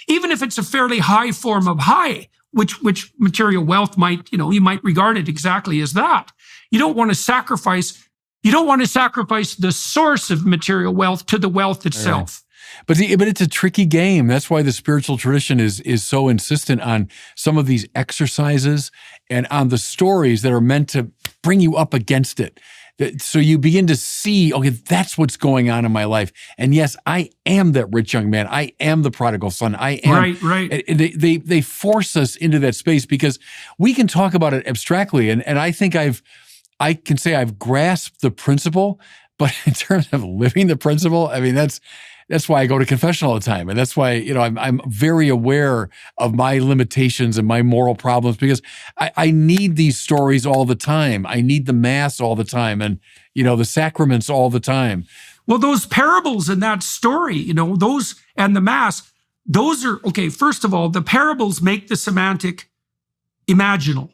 even if it's a fairly high form of high, which material wealth might, you might regard it exactly as that. You don't want to sacrifice the source of material wealth to the wealth itself.
But it's a tricky game. That's why the spiritual tradition is so insistent on some of these exercises and on the stories that are meant to bring you up against it. So you begin to see, okay, that's what's going on in my life. And yes, I am that rich young man. I am the prodigal son. I am.
Right.
They force us into that space because we can talk about it abstractly. And I think I can say I've grasped the principle, but in terms of living the principle, I mean, that's why I go to confession all the time. And that's why, I'm very aware of my limitations and my moral problems, because I need these stories all the time. I need the Mass all the time and, the sacraments all the time.
Well, those parables in that story, those and the Mass, those are, okay, first of all, the parables make the semantic imaginal,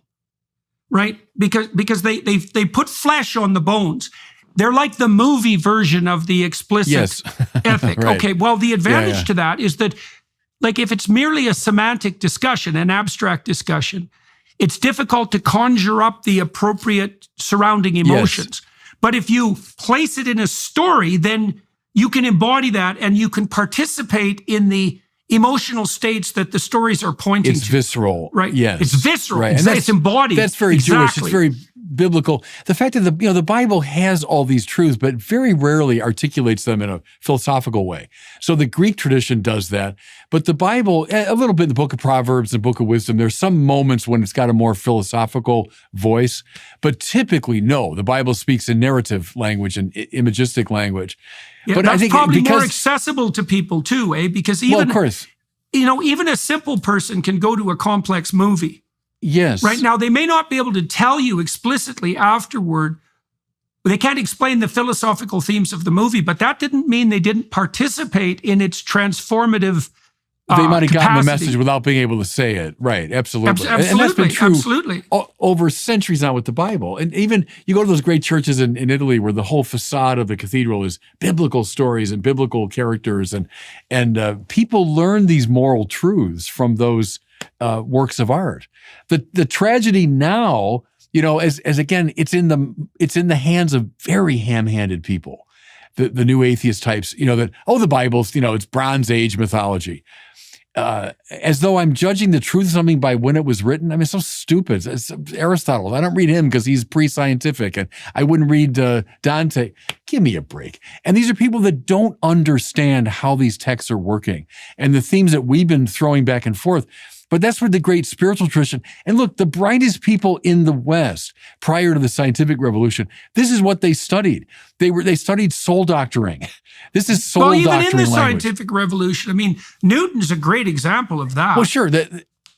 right? Because they put flesh on the bones. They're like the movie version of the explicit ethic.
Right.
Okay, well, the advantage to that is that, like, if it's merely a semantic discussion, an abstract discussion, it's difficult to conjure up the appropriate surrounding emotions. But if you place it in a story, then you can embody that and you can participate in the emotional states that the stories are pointing to.
It's visceral.
Right?
Yes.
It's visceral.
Right.
It's embodied.
That's very Jewish. It's very biblical. The fact that the Bible has all these truths, but very rarely articulates them in a philosophical way. So the Greek tradition does that, but the Bible, a little bit in the Book of Proverbs, the Book of Wisdom, there's some moments when it's got a more philosophical voice, but typically, no, the Bible speaks in narrative language and imagistic language.
Yeah,
but
that's
I think
probably more accessible to people too, because even,
well, of course,
even a simple person can go to a complex movie.
Yes.
Right now, they may not be able to tell you explicitly afterward. They can't explain the philosophical themes of the movie, but that didn't mean they didn't participate in its transformative
they might have gotten the
capacity.
message without being able to say it. Right. Absolutely.
Absolutely.
And that's been true
Absolutely.
over centuries now with the Bible. And even you go to those great churches in Italy where the whole facade of the cathedral is biblical stories and biblical characters. And people learn these moral truths from those works of art. The tragedy now, as again, it's in the hands of very ham-handed people the new atheist types, that, the Bible's, it's Bronze Age mythology. As though I'm judging the truth of something by when it was written. I mean, it's so stupid. It's Aristotle. I don't read him because he's pre-scientific, and I wouldn't read Dante. Give me a break. And these are people that don't understand how these texts are working and the themes that we've been throwing back and forth. But that's where the great spiritual tradition, and look, the brightest people in the West prior to the scientific revolution, this is what they studied. They studied soul doctoring. This is soul doctoring language.
Even in the scientific revolution, I mean, Newton's a great example of that.
Well, sure.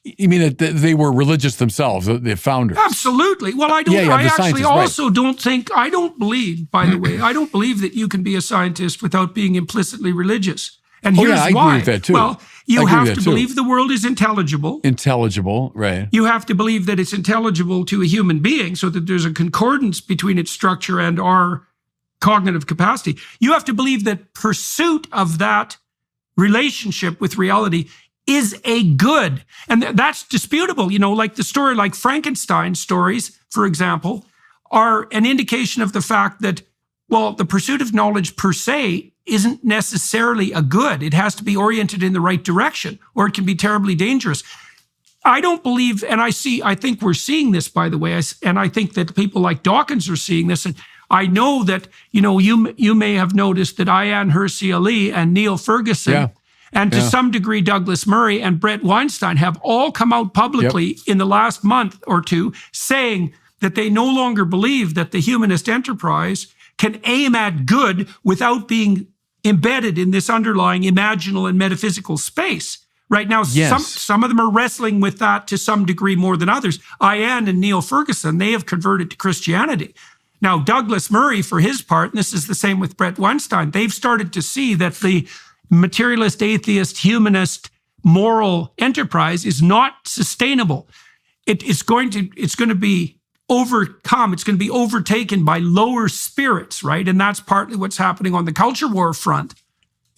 You mean that they were religious themselves, the founders?
Absolutely. Well, I don't. I actually also don't think. I don't believe. By the way, I don't believe that you can be a scientist without being implicitly religious. And here's
I
why.
agree with that too.
Well, you have to believe the world is intelligible.
Intelligible, right.
You have to believe that it's intelligible to a human being so that there's a concordance between its structure and our cognitive capacity. You have to believe that pursuit of that relationship with reality is a good. And that's disputable. Like the story, like Frankenstein stories, for example, are an indication of the fact that, well, the pursuit of knowledge per se isn't necessarily a good. It has to be oriented in the right direction, or it can be terribly dangerous. I don't believe, and I think we're seeing this, by the way, and I think that people like Dawkins are seeing this. And I know that, you may have noticed that Ayaan Hirsi Ali and Neil Ferguson, and to some degree Douglas Murray and Brett Weinstein have all come out publicly in the last month or two saying that they no longer believe that the humanist enterprise can aim at good without being embedded in this underlying imaginal and metaphysical space. Right now, some of them are wrestling with that to some degree more than others. Ayaan and Neil Ferguson, they have converted to Christianity. Now, Douglas Murray, for his part, and this is the same with Brett Weinstein, they've started to see that the materialist, atheist, humanist, moral enterprise is not sustainable. It's going to be overcome. It's going to be overtaken by lower spirits, right? And that's partly what's happening on the culture war front.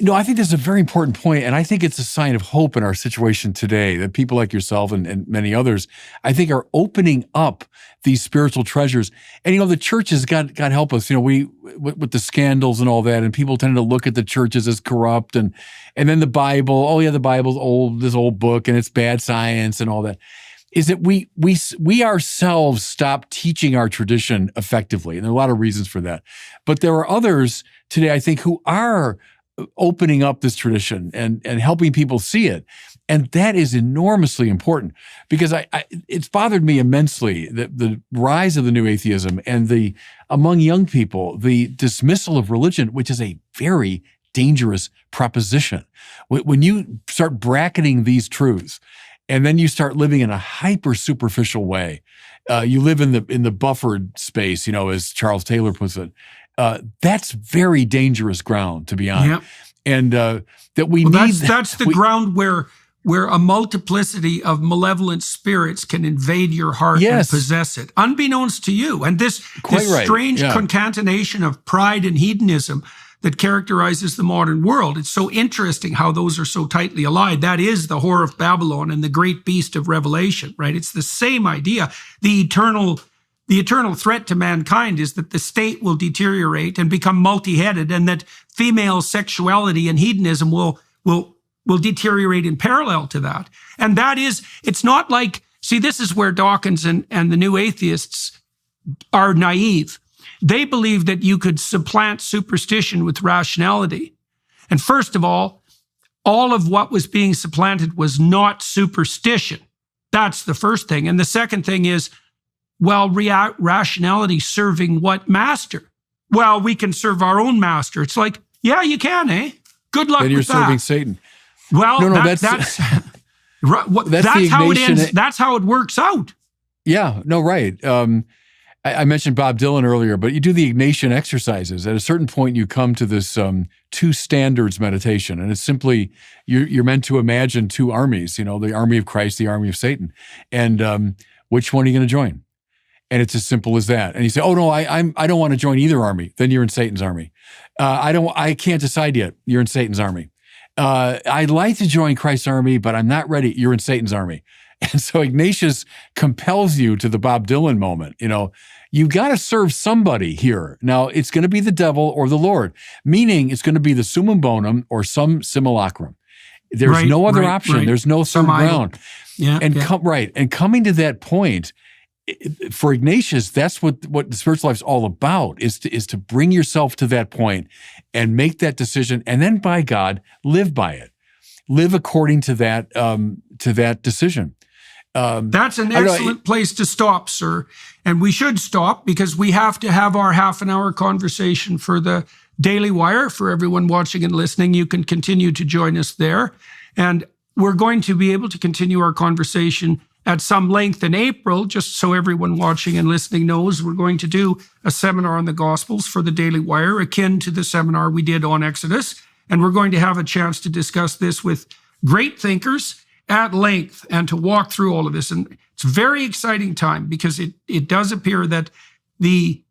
I think this is a very important point, and I think it's a sign of hope in our situation today that people like yourself and many others, I think, are opening up these spiritual treasures. And, the churches, God help us, we, with the scandals and all that, and people tend to look at the churches as corrupt, and then the Bible, the Bible's old, this old book, and it's bad science and all that. Is that we ourselves stop teaching our tradition effectively. And there are a lot of reasons for that. But there are others today, I think, who are opening up this tradition and helping people see it. And that is enormously important because it's bothered me immensely that the rise of the new atheism and among young people, the dismissal of religion, which is a very dangerous proposition. When you start bracketing these truths, and then you start living in a hyper superficial way. You live in the buffered space, as Charles Taylor puts it. That's very dangerous ground to be on. Yep. And that we need.
That's the ground where a multiplicity of malevolent spirits can invade your heart and possess it, unbeknownst to you. And this strange concatenation of pride and hedonism that characterizes the modern world. It's so interesting how those are so tightly allied. That is the whore of Babylon and the great beast of Revelation, right? It's the same idea. The eternal threat to mankind is that the state will deteriorate and become multi-headed, and that female sexuality and hedonism will deteriorate in parallel to that. And it's not like, this is where Dawkins and the new atheists are naive. They believe that you could supplant superstition with rationality. And first of all of what was being supplanted was not superstition. That's the first thing. And the second thing is, rationality serving what master? Well, we can serve our own master. It's like, yeah, you can, eh? Good luck with that.
Then you're serving Satan.
Well, that's how it ends. That's how it works out.
Yeah, no, right. I mentioned Bob Dylan earlier, but you do the Ignatian exercises. At a certain point, you come to this two standards meditation, and it's simply you're meant to imagine two armies. The army of Christ, the army of Satan, and which one are you going to join? And it's as simple as that. And you say, "Oh no, I don't want to join either army." Then you're in Satan's army. I can't decide yet. You're in Satan's army. I'd like to join Christ's army, but I'm not ready. You're in Satan's army. And so Ignatius compels you to the Bob Dylan moment. You got to serve somebody here. Now, it's going to be the devil or the Lord, meaning it's going to be the summum bonum or some simulacrum. There's no other option. There's no third ground. And coming to that point, for Ignatius, that's what the spiritual life is all about, is to bring yourself to that point and make that decision, and then by God, live by it. Live according to that decision.
That's an excellent place to stop, sir. And we should stop because we have to have our half-an-hour conversation for the Daily Wire. For everyone watching and listening, you can continue to join us there. And we're going to be able to continue our conversation at some length in April, just so everyone watching and listening knows. We're going to do a seminar on the Gospels for the Daily Wire, akin to the seminar we did on Exodus. And we're going to have a chance to discuss this with great thinkers at length and to walk through all of this. And it's a very exciting time because it does appear that the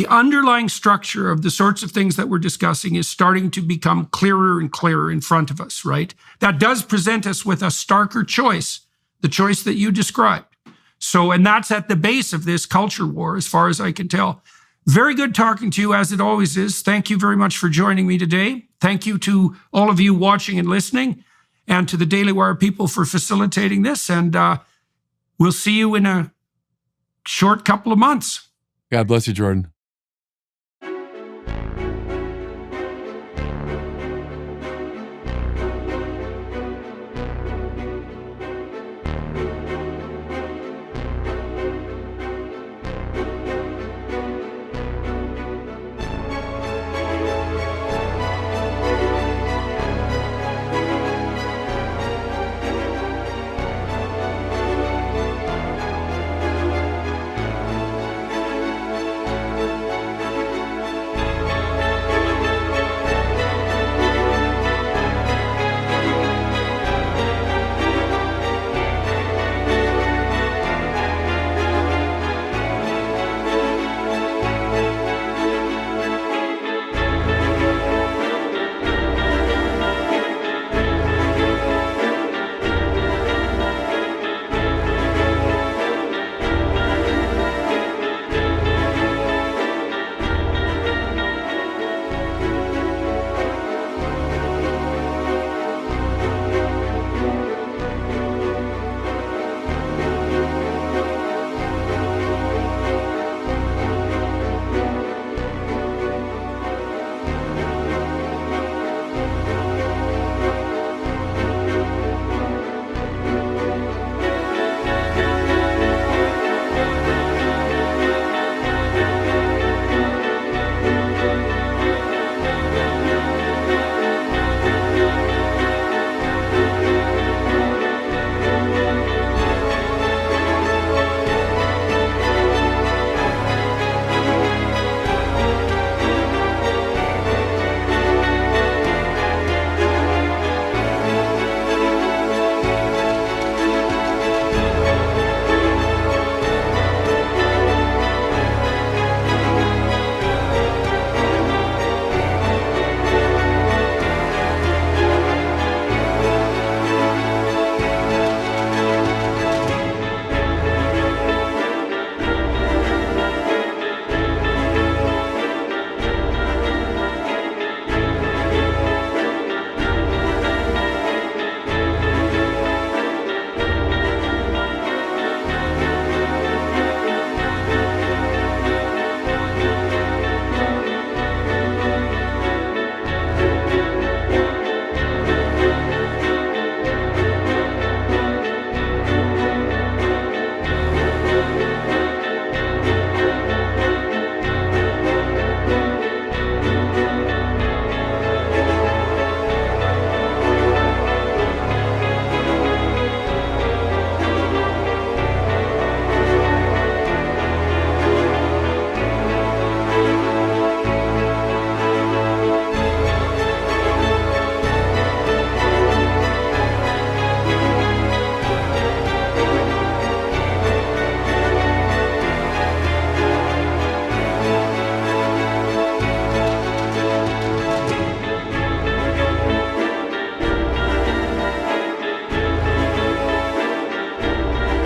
underlying structure of the sorts of things that we're discussing is starting to become clearer and clearer in front of us, right? That does present us with a starker choice, the choice that you described. So, and that's at the base of this culture war, as far as I can tell. Very good talking to you, as it always is. Thank you very much for joining me today. Thank you to all of you watching and listening, and to the Daily Wire people for facilitating this. And we'll see you in a short couple of months.
God bless you, Jordan.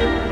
you.